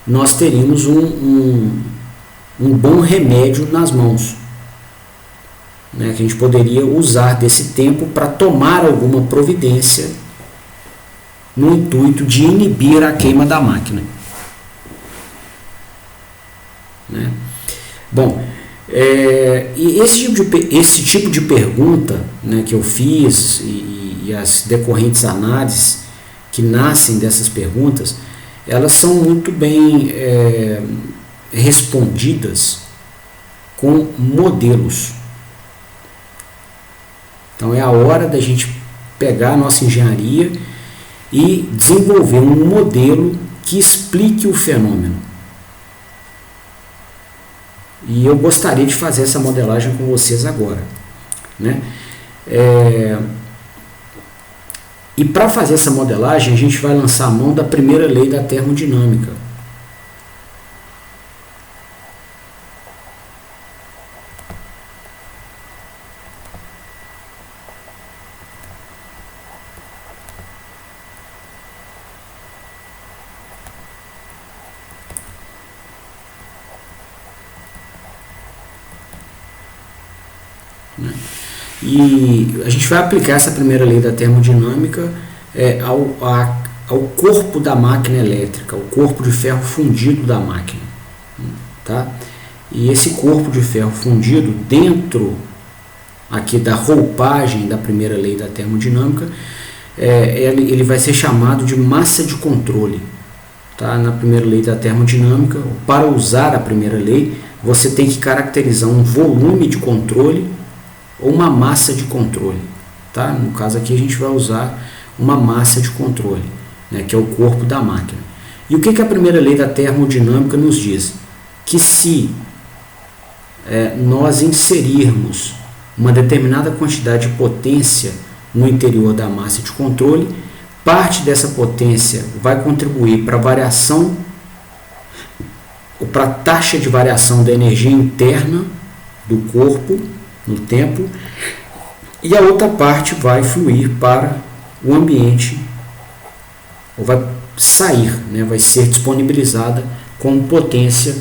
nós teríamos um bom remédio nas mãos, né, que a gente poderia usar desse tempo para tomar alguma providência no intuito de inibir a queima da máquina. Né? Bom, e esse tipo de pergunta, né, que eu fiz e as decorrentes análises que nascem dessas perguntas, elas são muito bem respondidas com modelos. Então é a hora da gente pegar a nossa engenharia e desenvolver um modelo que explique o fenômeno. E eu gostaria de fazer essa modelagem com vocês agora, né? E para fazer essa modelagem, a gente vai lançar a mão da primeira lei da termodinâmica. E a gente vai aplicar essa primeira lei da termodinâmica ao corpo da máquina elétrica, ao corpo de ferro fundido da máquina. Tá? E esse corpo de ferro fundido, dentro aqui da roupagem da primeira lei da termodinâmica, ele vai ser chamado de massa de controle. Tá? Na primeira lei da termodinâmica, para usar a primeira lei, você tem que caracterizar um volume de controle ou uma massa de controle. Tá? No caso aqui a gente vai usar uma massa de controle, né, que é o corpo da máquina. E o que a primeira lei da termodinâmica nos diz? Que se nós inserirmos uma determinada quantidade de potência no interior da massa de controle, parte dessa potência vai contribuir para a variação ou para a taxa de variação da energia interna do corpo no tempo, e a outra parte vai fluir para o ambiente, ou vai sair, né, vai ser disponibilizada como potência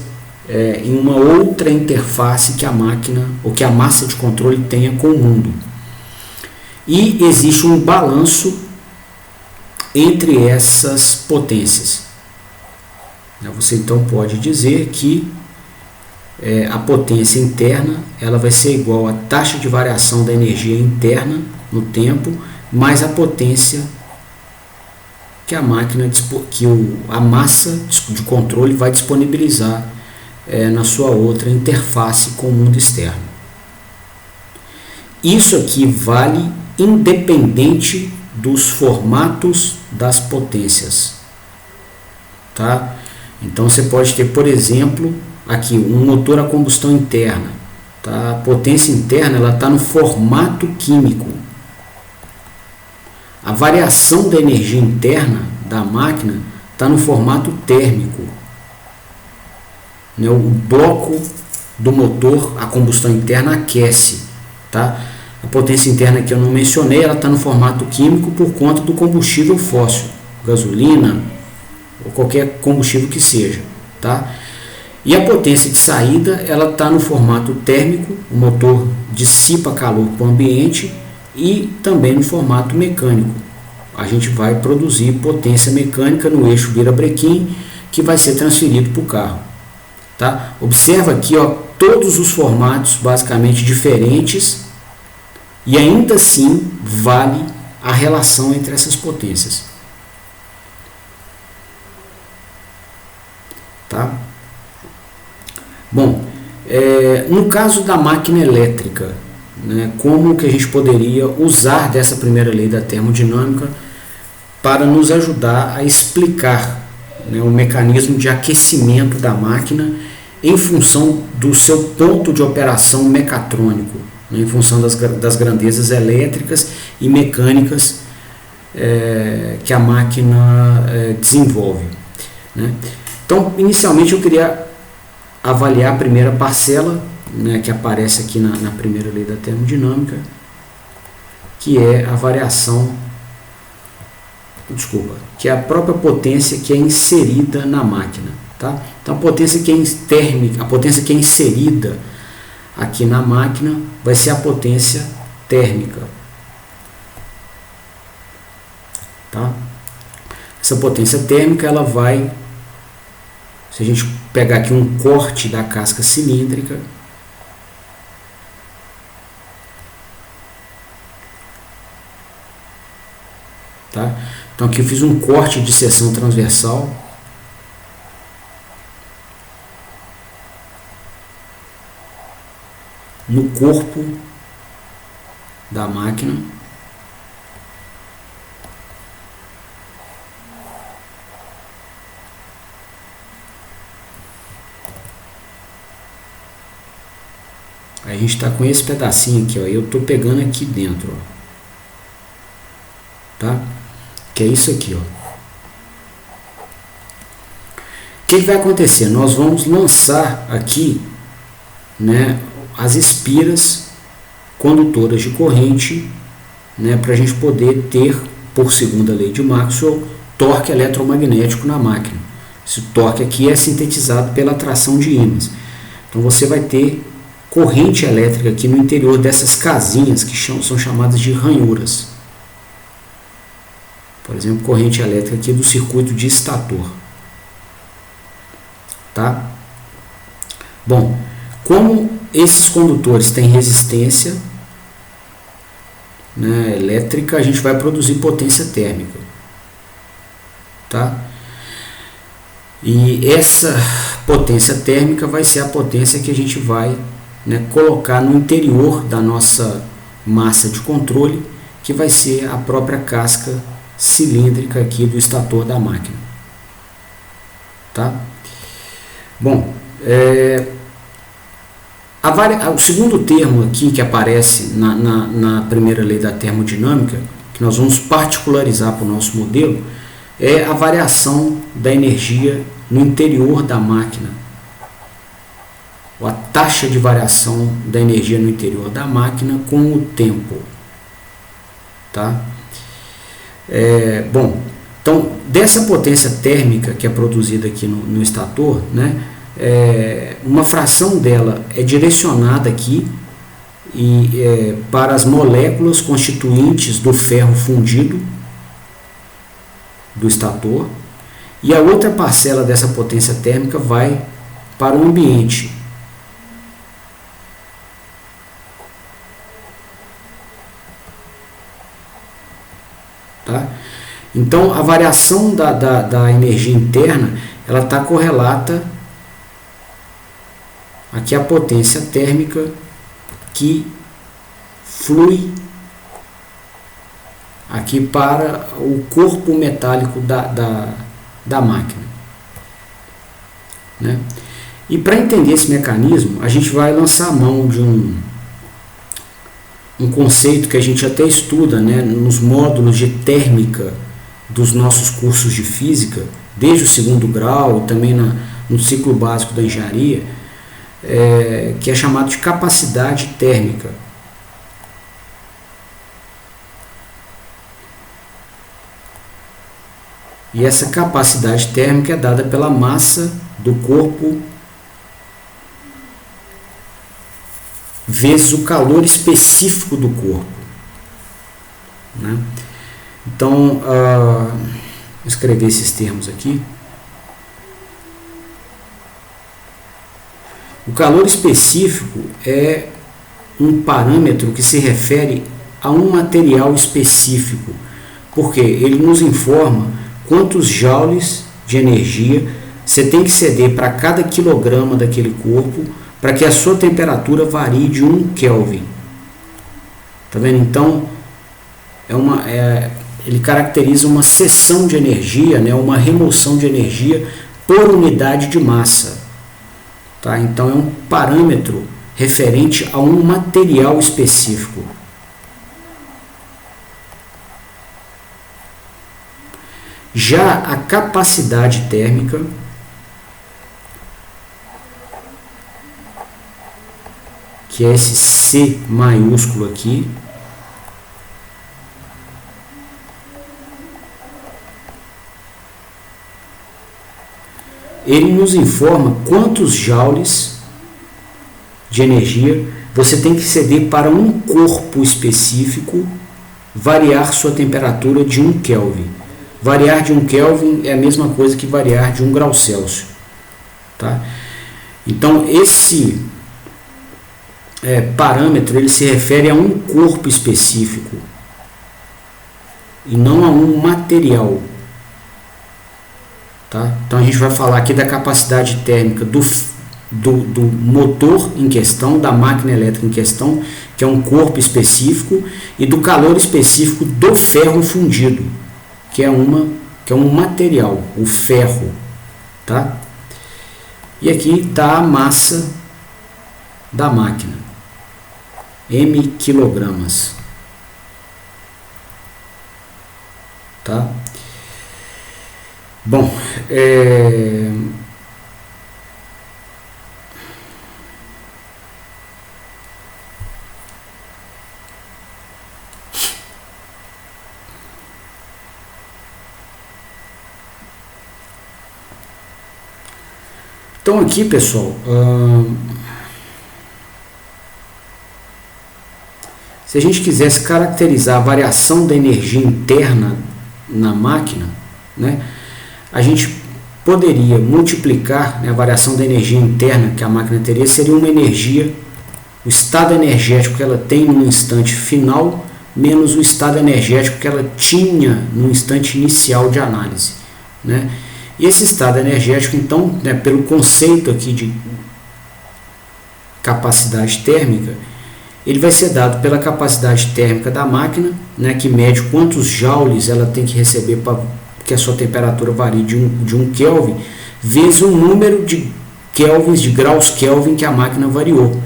em uma outra interface que a máquina ou que a massa de controle tenha com o mundo. E existe um balanço entre essas potências. Você então pode dizer que a potência interna ela vai ser igual à taxa de variação da energia interna no tempo mais a potência que a máquina, a massa de controle vai disponibilizar na sua outra interface com o mundo externo. Isso aqui vale independente dos formatos das potências. Tá? Então você pode ter, por exemplo, aqui um motor a combustão interna. Tá? A potência interna está no formato químico. A variação da energia interna da máquina está no formato térmico, né? O bloco do motor, a combustão interna aquece, tá? A potência interna que eu não mencionei, ela está no formato químico por conta do combustível fóssil, gasolina ou qualquer combustível que seja, tá? E a potência de saída, ela está no formato térmico, o motor dissipa calor para o ambiente, e também no formato mecânico. A gente vai produzir potência mecânica no eixo virabrequim, que vai ser transferido para o carro, tá? Observa aqui, ó, todos os formatos basicamente diferentes, e ainda assim vale a relação entre essas potências, tá? Bom, no caso da máquina elétrica, né, como que a gente poderia usar dessa primeira lei da termodinâmica para nos ajudar a explicar, né, o mecanismo de aquecimento da máquina em função do seu ponto de operação mecatrônico, né, em função das grandezas elétricas e mecânicas que a máquina desenvolve, né? Então, inicialmente eu queria avaliar a primeira parcela, né, que aparece aqui na primeira lei da termodinâmica, que é a variação, que é a própria potência que é inserida na máquina, tá? Então a potência que é térmica, a potência que é inserida aqui na máquina vai ser a potência térmica, tá? Essa potência térmica, ela vai, se a gente pegar aqui um corte da casca cilíndrica, tá? Então aqui eu fiz um corte de seção transversal, no corpo da máquina, aí a gente está com esse pedacinho aqui, ó, eu estou pegando aqui dentro, ó, tá? Que é isso aqui, ó. O que vai acontecer? Nós vamos lançar aqui, né, as espiras condutoras de corrente, né, para a gente poder ter, por segunda lei de Maxwell, torque eletromagnético na máquina. Esse torque aqui é sintetizado pela atração de ímãs. Então você vai ter corrente elétrica aqui no interior dessas casinhas que são chamadas de ranhuras. Por exemplo, corrente elétrica aqui do circuito de estator, tá? Bom, como esses condutores têm resistência, né, elétrica, a gente vai produzir potência térmica, tá? E essa potência térmica vai ser a potência que a gente vai, né, colocar no interior da nossa massa de controle, que vai ser a própria casca cilíndrica aqui do estator da máquina, tá? Bom, o segundo termo aqui que aparece na primeira lei da termodinâmica, que nós vamos particularizar para o nosso modelo, é a variação da energia no interior da máquina, ou a taxa de variação da energia no interior da máquina com o tempo, tá? Bom, então dessa potência térmica que é produzida aqui no estator, né, uma fração dela é direcionada aqui para as moléculas constituintes do ferro fundido do estator, e a outra parcela dessa potência térmica vai para o ambiente. Tá? Então a variação da energia interna, ela está correlata aqui à potência térmica que flui aqui para o corpo metálico da máquina, né? E para entender esse mecanismo, a gente vai lançar a mão de um conceito que a gente até estuda, né, nos módulos de térmica dos nossos cursos de física, desde o segundo grau e também no ciclo básico da engenharia, que é chamado de capacidade térmica. E essa capacidade térmica é dada pela massa do corpo vezes o calor específico do corpo, né? Então, vou escrever esses termos aqui. O calor específico é um parâmetro que se refere a um material específico, porque ele nos informa quantos joules de energia você tem que ceder para cada quilograma daquele corpo para que a sua temperatura varie de 1 Kelvin. Tá vendo? Então, ele caracteriza uma cessão de energia, né, uma remoção de energia por unidade de massa. Tá? Então, é um parâmetro referente a um material específico. Já a capacidade térmica que é esse C maiúsculo aqui, ele nos informa quantos joules de energia você tem que ceder para um corpo específico variar sua temperatura de 1 Kelvin. Variar de 1 Kelvin é a mesma coisa que variar de 1 grau Celsius. Tá? Então, esse parâmetro ele se refere a um corpo específico e não a um material. Tá? Então, a gente vai falar aqui da capacidade térmica do motor em questão, da máquina elétrica em questão, que é um corpo específico, e do calor específico do ferro fundido, que é um material, o ferro, tá? E aqui está a massa da máquina, m quilogramas, tá? Bom, então aqui, pessoal, se a gente quisesse caracterizar a variação da energia interna na máquina, né, a gente poderia multiplicar, né, a variação da energia interna que a máquina teria, seria uma energia, o estado energético que ela tem no instante final, menos o estado energético que ela tinha no instante inicial de análise, né? E esse estado energético, então, né, pelo conceito aqui de capacidade térmica, ele vai ser dado pela capacidade térmica da máquina, né, que mede quantos joules ela tem que receber para que a sua temperatura varie de 1 Kelvin, vezes o número de kelvins, de graus Kelvin que a máquina variou,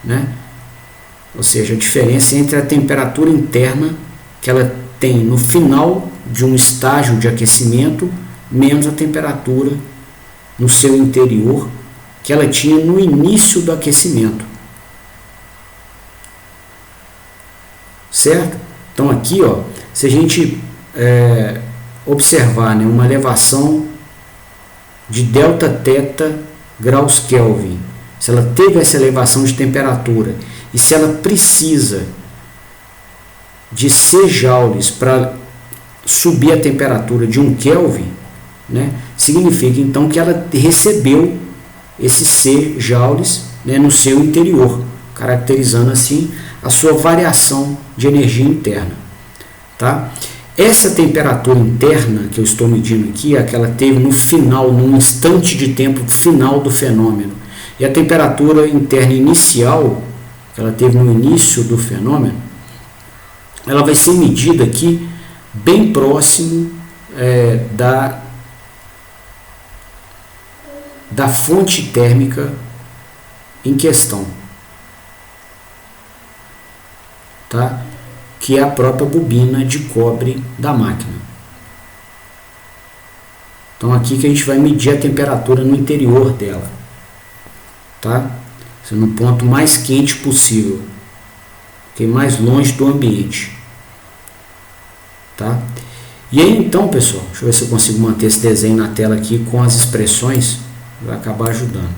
né? Ou seja, a diferença entre a temperatura interna que ela tem no final de um estágio de aquecimento menos a temperatura no seu interior que ela tinha no início do aquecimento. Certo? Então aqui, ó, se a gente observar, né, uma elevação de delta θ graus Kelvin, se ela teve essa elevação de temperatura e se ela precisa de C joules para subir a temperatura de 1 Kelvin, né, significa então que ela recebeu esses C joules, né, no seu interior, caracterizando assim a sua variação de energia interna. Tá? Essa temperatura interna que eu estou medindo aqui é a que ela teve no final, num instante de tempo final do fenômeno. E a temperatura interna inicial, que ela teve no início do fenômeno, ela vai ser medida aqui bem próximo da fonte térmica em questão, tá? Que é a própria bobina de cobre da máquina. Então aqui que a gente vai medir a temperatura no interior dela, tá? No ponto mais quente possível, okay? Mais longe do ambiente, tá? E aí então, pessoal, deixa eu ver se eu consigo manter esse desenho na tela aqui com as expressões, vai acabar ajudando.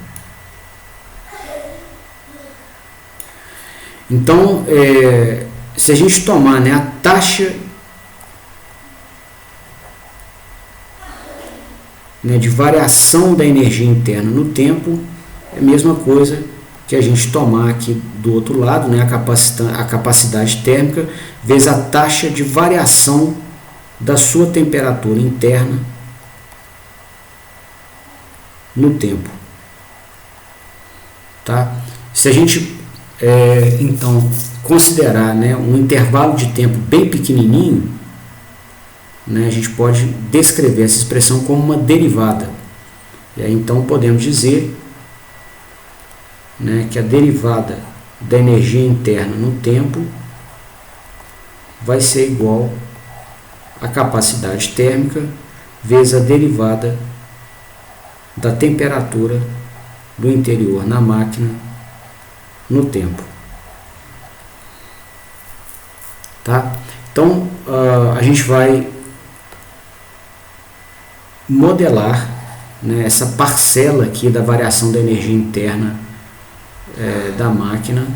Então, se a gente tomar, né, a taxa, né, de variação da energia interna no tempo, é a mesma coisa que a gente tomar aqui do outro lado, né, a capacidade térmica vezes a taxa de variação da sua temperatura interna no tempo, tá? Se a gente então considerar, né, um intervalo de tempo bem pequenininho, né, a gente pode descrever essa expressão como uma derivada. E aí então podemos dizer, né, que a derivada da energia interna no tempo vai ser igual a capacidade térmica vezes a derivada da temperatura do interior na máquina no tempo, tá? Então a gente vai modelar, né, essa parcela aqui da variação da energia interna da máquina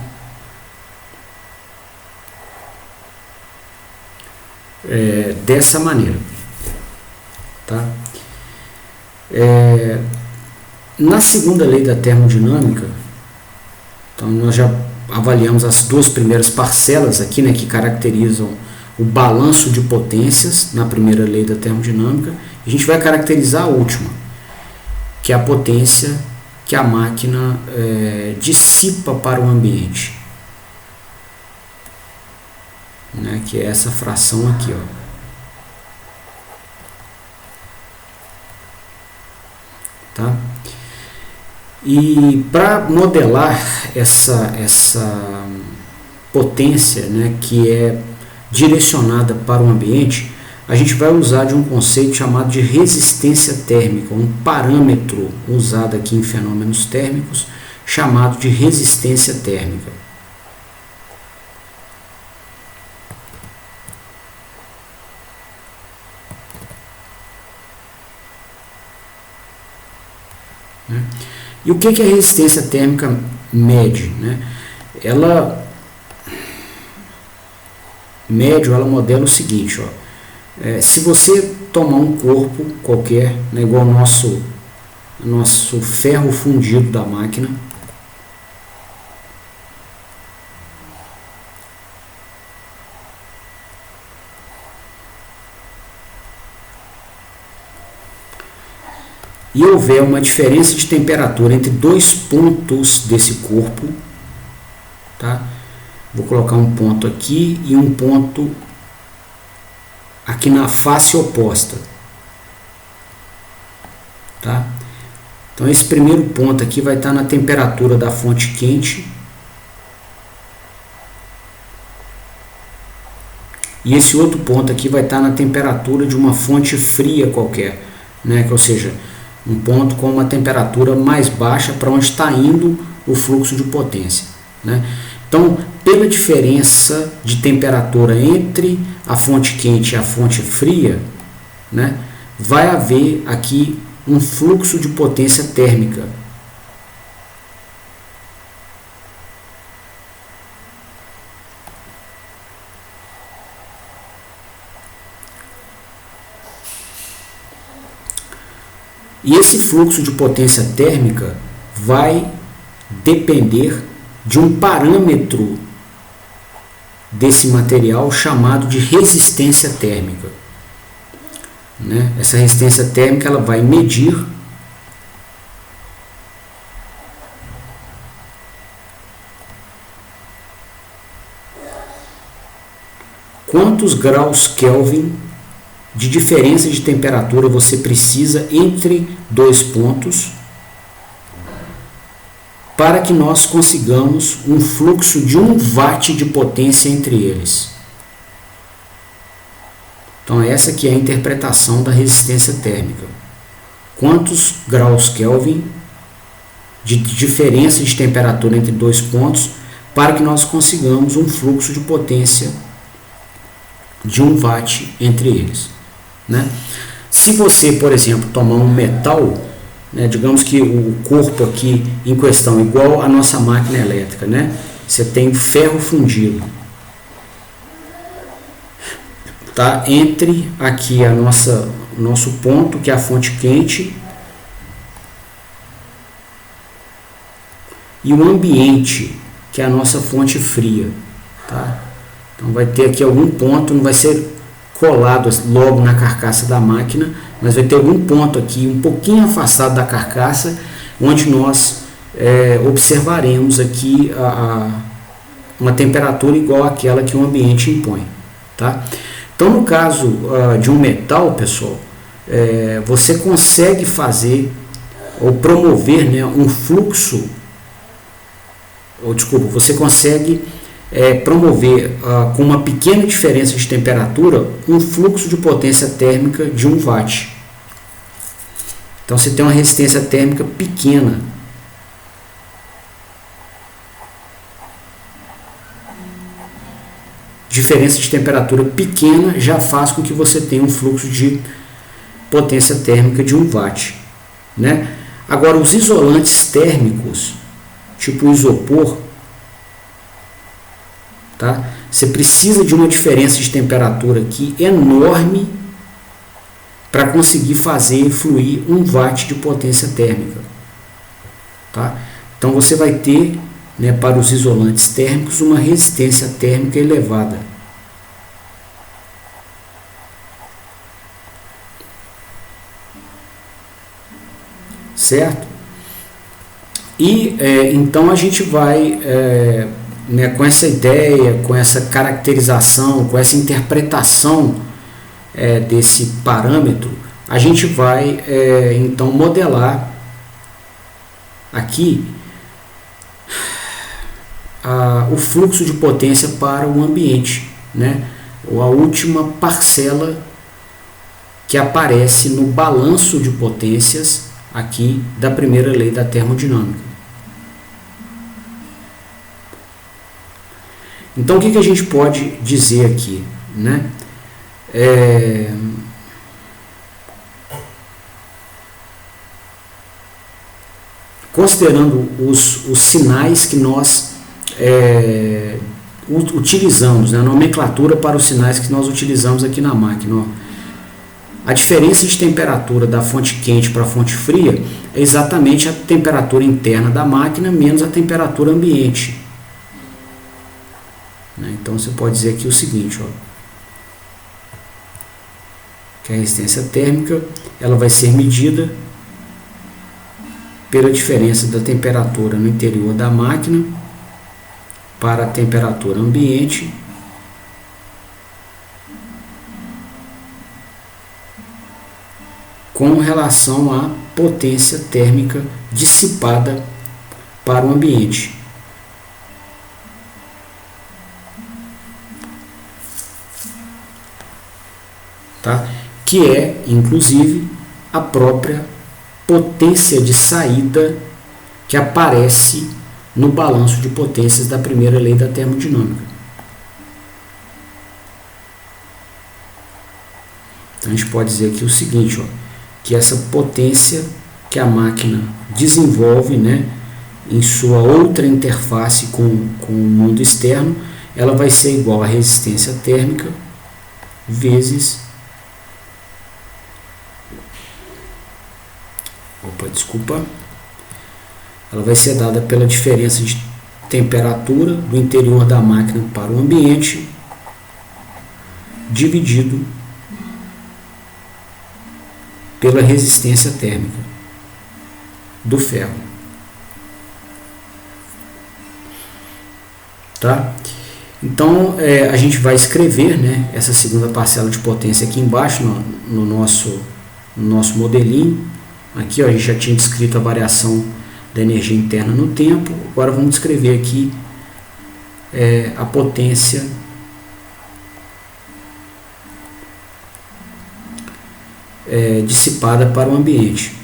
dessa maneira, tá? Na segunda lei da termodinâmica, então nós já avaliamos as duas primeiras parcelas aqui, né, que caracterizam o balanço de potências na primeira lei da termodinâmica. A gente vai caracterizar a última, que é a potência que a máquina dissipa para o ambiente, né, que é essa fração aqui, ó. Tá? E para modelar essa potência, né, que é direcionada para o ambiente, a gente vai usar de um conceito chamado de resistência térmica, um parâmetro usado aqui em fenômenos térmicos, chamado de resistência térmica. E o que a resistência térmica mede, né? Ela modela o seguinte, ó. Se você tomar um corpo qualquer, né, igual o nosso ferro fundido da máquina, e houver uma diferença de temperatura entre dois pontos desse corpo, tá? Vou colocar um ponto aqui e um ponto aqui na face oposta, tá? Então esse primeiro ponto aqui vai estar na temperatura da fonte quente e esse outro ponto aqui vai estar na temperatura de uma fonte fria qualquer, né? Ou seja, um ponto com uma temperatura mais baixa para onde está indo o fluxo de potência, né? Então, pela diferença de temperatura entre a fonte quente e a fonte fria, né, vai haver aqui um fluxo de potência térmica. E esse fluxo de potência térmica vai depender de um parâmetro desse material chamado de resistência térmica, né? Essa resistência térmica ela vai medir quantos graus Kelvin de diferença de temperatura você precisa entre dois pontos para que nós consigamos um fluxo de 1 watt de potência entre eles. Então essa aqui é a interpretação da resistência térmica, quantos graus Kelvin de diferença de temperatura entre dois pontos para que nós consigamos um fluxo de potência de 1 watt entre eles, né? Se você, por exemplo, tomar um metal, né, digamos que o corpo aqui em questão, igual a nossa máquina elétrica, né? Você tem ferro fundido, tá? Entre aqui nosso ponto, que é a fonte quente, e o ambiente, que é a nossa fonte fria, tá? Então vai ter aqui algum ponto, não vai ser colado logo na carcaça da máquina, mas vai ter algum ponto aqui, um pouquinho afastado da carcaça, onde nós observaremos aqui uma temperatura igual àquela que o ambiente impõe, tá? Então, no caso de um metal, pessoal, você consegue fazer ou promover, né, um fluxo, você consegue promover com uma pequena diferença de temperatura um fluxo de potência térmica de 1 watt. Então você tem uma resistência térmica pequena. Diferença de temperatura pequena já faz com que você tenha um fluxo de potência térmica de 1 watt, né? Agora, os isolantes térmicos, tipo isopor, tá? Você precisa de uma diferença de temperatura aqui enorme para conseguir fazer fluir 1 watt de potência térmica, tá? Então você vai ter, né, para os isolantes térmicos, uma resistência térmica elevada. Certo? E então a gente vai, né, com essa ideia, com essa caracterização, com essa interpretação desse parâmetro, a gente vai então modelar aqui o fluxo de potência para o ambiente, né? Ou a última parcela que aparece no balanço de potências aqui da primeira lei da termodinâmica. Então, o que a gente pode dizer aqui, né? Considerando os sinais que nós utilizamos, né? A nomenclatura para os sinais que nós utilizamos aqui na máquina, ó. A diferença de temperatura da fonte quente para a fonte fria é exatamente a temperatura interna da máquina menos a temperatura ambiente. Então você pode dizer aqui o seguinte, ó, que a resistência térmica ela vai ser medida pela diferença da temperatura no interior da máquina para a temperatura ambiente com relação à potência térmica dissipada para o ambiente. Tá? Que é, inclusive, a própria potência de saída que aparece no balanço de potências da primeira lei da termodinâmica. Então a gente pode dizer aqui o seguinte, ó, que essa potência que a máquina desenvolve, né, em sua outra interface com o mundo externo, ela vai ser igual à resistência térmica vezes ela vai ser dada pela diferença de temperatura do interior da máquina para o ambiente dividido pela resistência térmica do ferro. Tá? Então a gente vai escrever, né, essa segunda parcela de potência aqui embaixo no nosso modelinho. Aqui, ó, a gente já tinha descrito a variação da energia interna no tempo. Agora vamos descrever aqui a potência dissipada para o ambiente.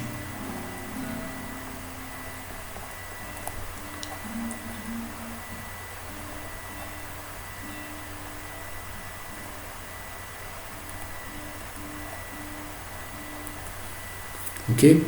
ok?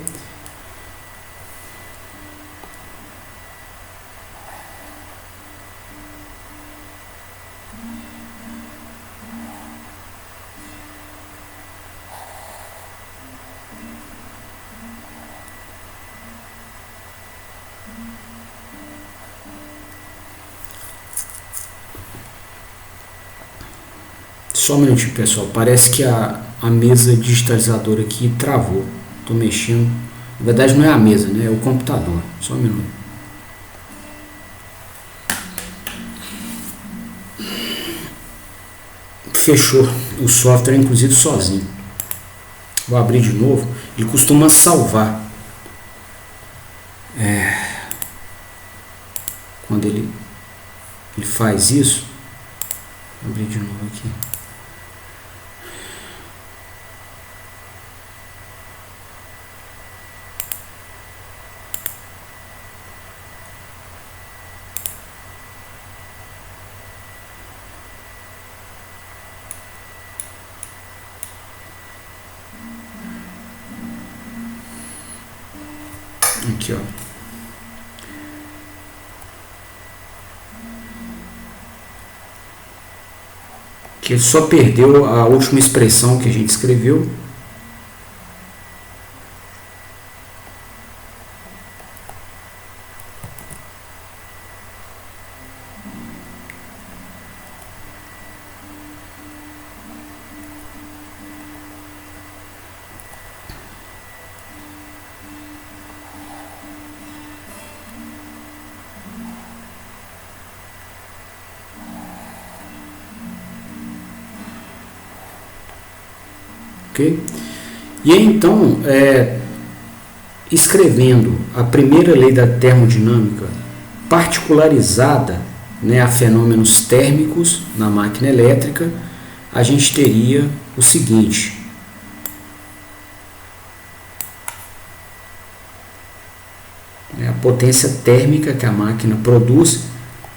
Só um minutinho, pessoal. Parece que a mesa digitalizadora aqui travou. Estou mexendo. Na verdade não é a mesa, né? É o computador. Só um minuto. Fechou o software, inclusive sozinho. Vou abrir de novo. Ele costuma salvar. Quando ele faz isso. Vou abrir de novo aqui. Aqui, ó. Que ele só perdeu a última expressão que a gente escreveu. Okay? E aí, então, escrevendo a primeira lei da termodinâmica particularizada, né, a fenômenos térmicos na máquina elétrica, a gente teria o seguinte: a potência térmica que a máquina produz,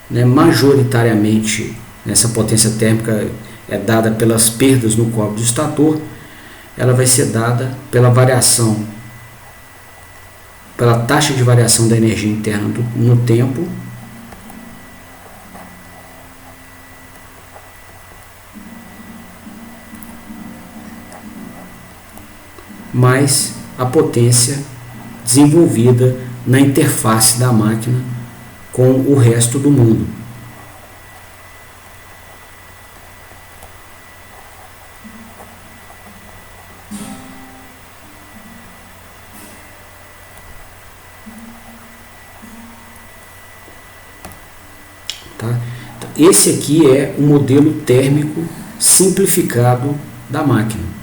né, majoritariamente, essa potência térmica é dada pelas perdas no corpo do estator. Ela vai ser dada pela variação, pela taxa de variação da energia interna no tempo, mais a potência desenvolvida na interface da máquina com o resto do mundo. Tá? Então, esse aqui é o modelo térmico simplificado da máquina.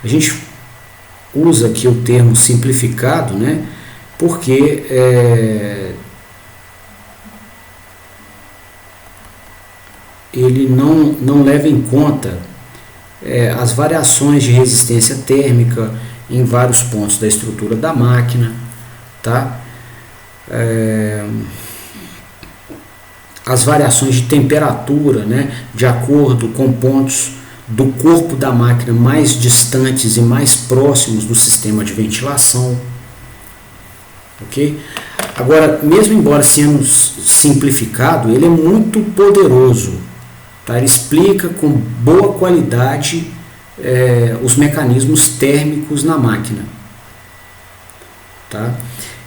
A gente usa aqui o termo simplificado, né, porque ele não leva em conta as variações de resistência térmica em vários pontos da estrutura da máquina, tá? As variações de temperatura, né, de acordo com pontos do corpo da máquina mais distantes e mais próximos do sistema de ventilação, ok? Agora, mesmo embora sendo simplificado, ele é muito poderoso, tá? Ele explica com boa qualidade os mecanismos térmicos na máquina, tá?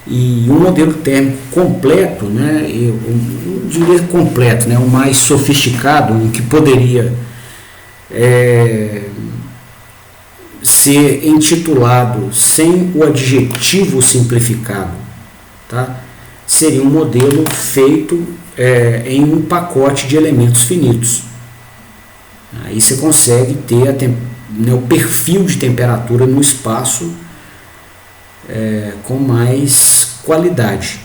E um modelo térmico completo, né, eu diria completo, né, o mais sofisticado, o que poderia ser intitulado sem o adjetivo simplificado, tá? Seria um modelo feito em um pacote de elementos finitos. Aí você consegue ter o perfil de temperatura no espaço com mais qualidade,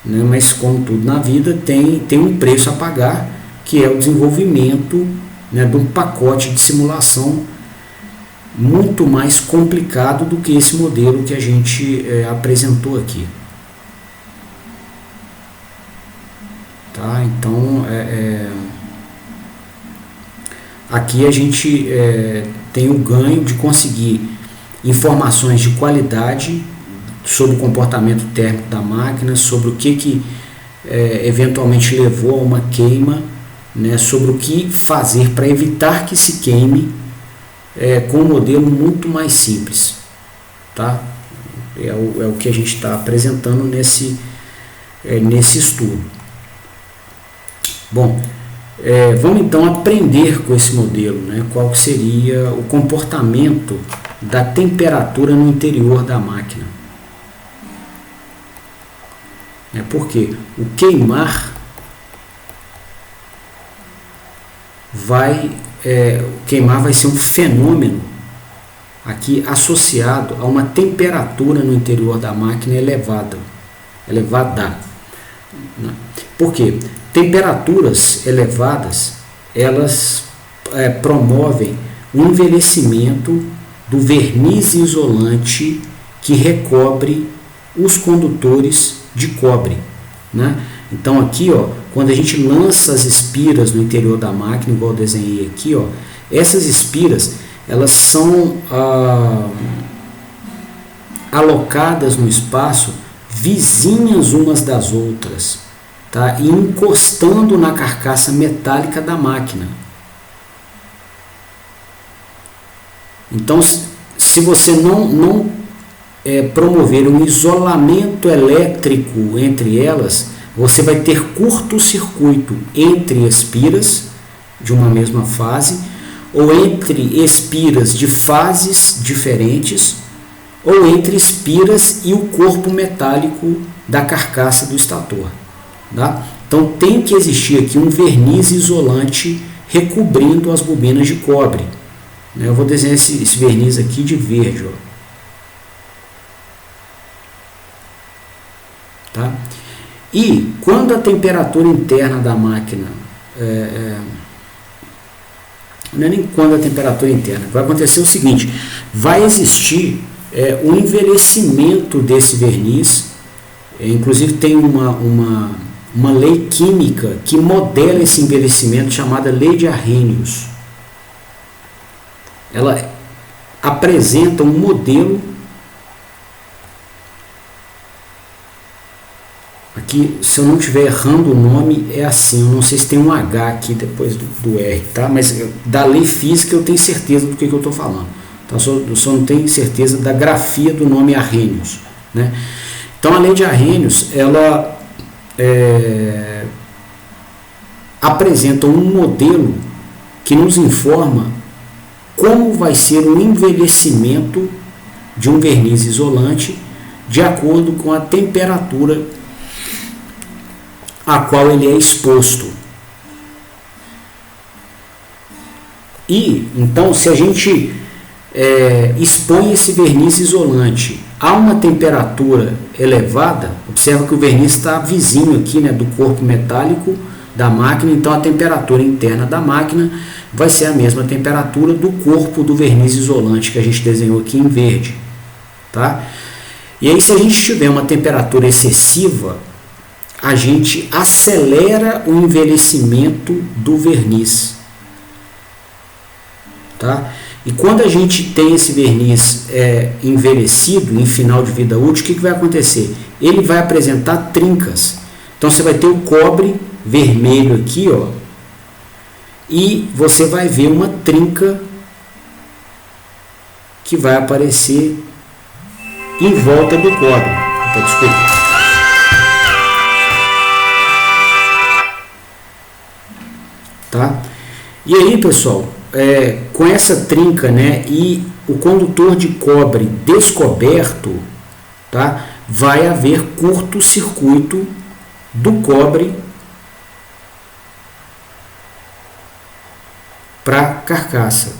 né? Mas como tudo na vida tem um preço a pagar, que é o desenvolvimento né, de um pacote de simulação muito mais complicado do que esse modelo que a gente apresentou aqui. Tá? Então, aqui a gente tem o ganho de conseguir informações de qualidade sobre o comportamento térmico da máquina, sobre o que eventualmente levou a uma queima, né, sobre o que fazer para evitar que se queime, com um modelo muito mais simples. Tá? É o que a gente está apresentando nesse estudo. Bom, vamos então aprender com esse modelo, né, qual seria o comportamento da temperatura no interior da máquina. Porque o queimar vai ser um fenômeno aqui associado a uma temperatura no interior da máquina elevada. Por quê? Temperaturas elevadas, elas promovem o envelhecimento do verniz isolante que recobre os condutores de cobre, né? Então aqui, ó, quando a gente lança as espiras no interior da máquina, igual eu desenhei aqui, ó, essas espiras, elas são alocadas no espaço vizinhas umas das outras, tá? E encostando na carcaça metálica da máquina. Então, se você não promover um isolamento elétrico entre elas, você vai ter curto-circuito entre espiras de uma mesma fase, ou entre espiras de fases diferentes, ou entre espiras e o corpo metálico da carcaça do estator. Tá? Então tem que existir aqui um verniz isolante recobrindo as bobinas de cobre. Eu vou desenhar esse verniz aqui de verde. Ó. Tá? E quando a temperatura interna da máquina, não é nem quando a temperatura interna, vai acontecer o seguinte, vai existir um envelhecimento desse verniz, inclusive tem uma lei química que modela esse envelhecimento, chamada lei de Arrhenius. Ela apresenta um modelo. Aqui, se eu não estiver errando o nome, é assim, eu não sei se tem um H aqui depois do R, tá? Mas da lei física eu tenho certeza do que eu estou falando. Tá? Eu só não tenho certeza da grafia do nome Arrhenius, né? Então a lei de Arrhenius, ela apresenta um modelo que nos informa como vai ser o envelhecimento de um verniz isolante de acordo com a temperatura a qual ele é exposto. E então, se a gente expõe esse verniz isolante a uma temperatura elevada, observa que o verniz está vizinho aqui, né, do corpo metálico da máquina, então a temperatura interna da máquina vai ser a mesma temperatura do corpo do verniz isolante que a gente desenhou aqui em verde. Tá? E aí, se a gente tiver uma temperatura excessiva, a gente acelera o envelhecimento do verniz. Tá? E quando a gente tem esse verniz envelhecido, em final de vida útil, o que vai acontecer? Ele vai apresentar trincas. Então você vai ter o cobre vermelho aqui, ó, e você vai ver uma trinca que vai aparecer em volta do cobre. Desculpa. Tá? E aí, pessoal, com essa trinca, né, e o condutor de cobre descoberto, tá, vai haver curto-circuito do cobre para a carcaça.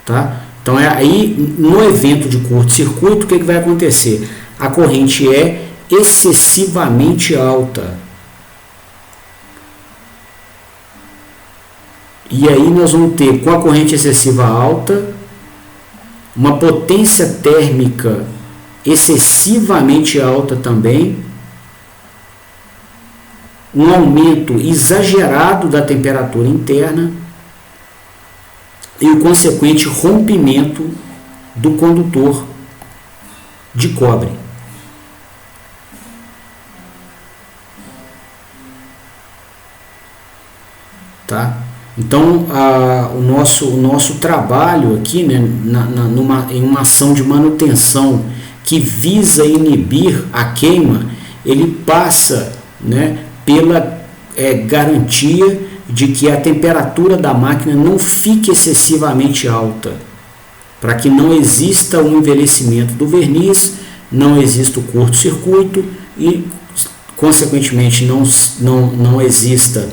Tá? Então, aí, no evento de curto-circuito, o que vai acontecer? A corrente é excessivamente alta. E aí nós vamos ter, com a corrente excessiva alta, uma potência térmica excessivamente alta também, um aumento exagerado da temperatura interna e o consequente rompimento do condutor de cobre. Tá? Então, o nosso trabalho aqui, né, em uma ação de manutenção que visa inibir a queima, ele passa, né, pela garantia de que a temperatura da máquina não fique excessivamente alta, para que não exista o envelhecimento do verniz, não exista o curto-circuito e, consequentemente, não exista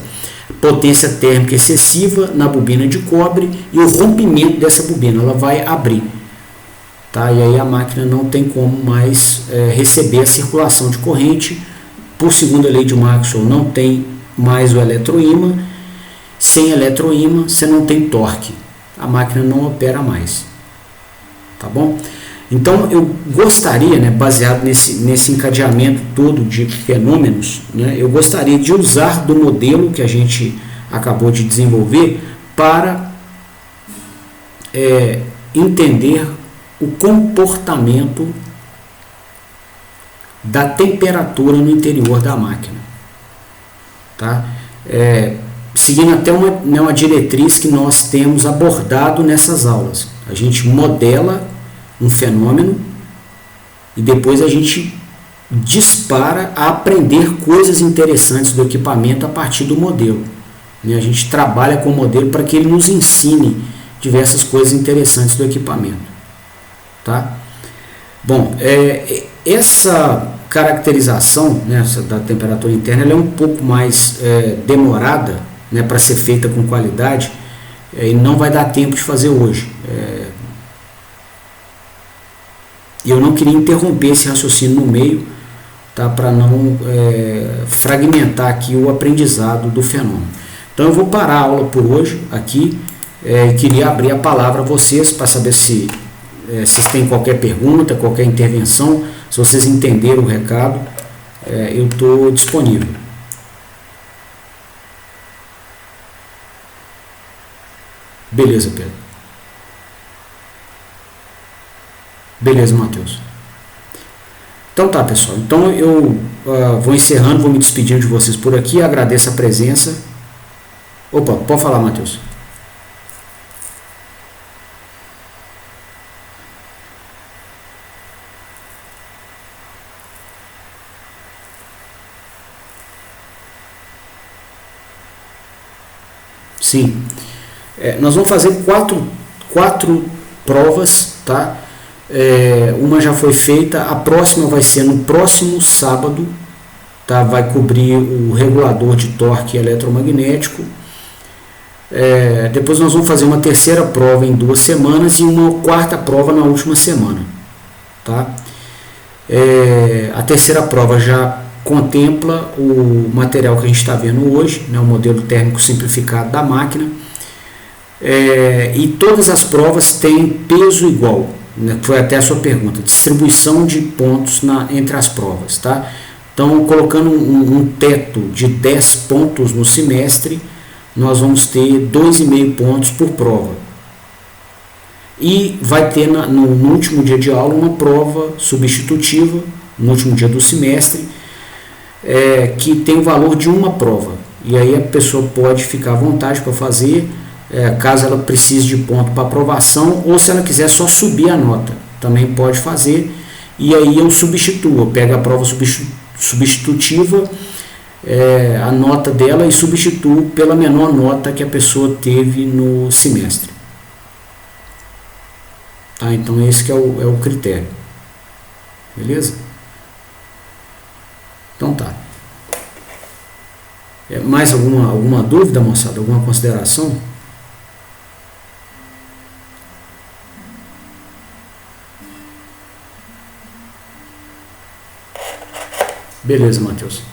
potência térmica excessiva na bobina de cobre e o rompimento dessa bobina, ela vai abrir. Tá? E aí a máquina não tem como mais receber a circulação de corrente. Por segunda lei de Maxwell, não tem mais o eletroímã. Sem eletroímã, você não tem torque. A máquina não opera mais. Tá bom? Então, eu gostaria, né, baseado nesse encadeamento todo de fenômenos, né, eu gostaria de usar do modelo que a gente acabou de desenvolver para entender o comportamento da temperatura no interior da máquina. Tá? Seguindo até uma diretriz que nós temos abordado nessas aulas. A gente modela um fenômeno e depois a gente dispara a aprender coisas interessantes do equipamento a partir do modelo. A gente trabalha com o modelo para que ele nos ensine diversas coisas interessantes do equipamento. Tá? Bom, essa caracterização, né, da temperatura interna, ela é um pouco mais demorada, né, para ser feita com qualidade, e não vai dar tempo de fazer hoje. E eu não queria interromper esse raciocínio no meio, tá, para não fragmentar aqui o aprendizado do fenômeno. Então eu vou parar a aula por hoje aqui. Queria abrir a palavra a vocês para saber se vocês têm qualquer pergunta, qualquer intervenção. Se vocês entenderam o recado, eu estou disponível. Beleza, Pedro. Beleza, Matheus. Então tá, pessoal. Então eu vou encerrando, vou me despedindo de vocês por aqui. Agradeço a presença. Opa, pode falar, Matheus. Sim. Nós vamos fazer quatro provas, tá? Uma já foi feita, a próxima vai ser no próximo sábado, tá? Vai cobrir o regulador de torque eletromagnético. Depois nós vamos fazer uma terceira prova em 2 semanas e uma quarta prova na última semana, tá? A terceira prova já contempla o material que a gente está vendo hoje, né, o modelo térmico simplificado da máquina, e todas as provas têm peso igual, né, foi até a sua pergunta, distribuição de pontos entre as provas, tá? Então, colocando um teto de 10 pontos no semestre, nós vamos ter 2,5 pontos por prova. E vai ter no último dia de aula uma prova substitutiva, no último dia do semestre, que tem o valor de uma prova. E aí a pessoa pode ficar à vontade para fazer, caso ela precise de ponto para aprovação, ou se ela quiser só subir a nota, também pode fazer. E aí eu substituo, eu pego a prova substitutiva, a nota dela, e substituo pela menor nota que a pessoa teve no semestre. Tá? Então esse que é o critério. Beleza? Então tá. Mais alguma dúvida, moçada? Alguma consideração? Beleza, Matheus.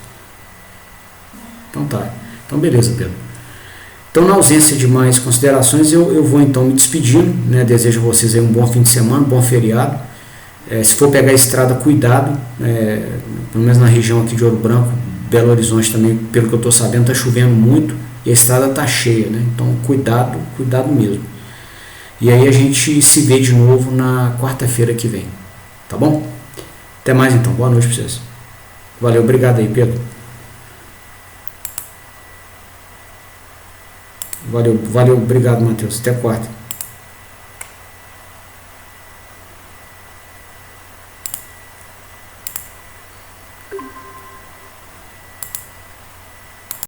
Então tá. Então beleza, Pedro. Então, na ausência de mais considerações, eu vou então me despedindo, né? Desejo a vocês aí um bom fim de semana, um bom feriado. Se for pegar a estrada, cuidado, pelo menos na região aqui de Ouro Branco, Belo Horizonte também, pelo que eu estou sabendo, está chovendo muito e a estrada está cheia, né? Então, cuidado, cuidado mesmo. E aí a gente se vê de novo na quarta-feira que vem, tá bom? Até mais então, boa noite para vocês. Valeu, obrigado aí, Pedro. Valeu, obrigado, Matheus. Até quarta.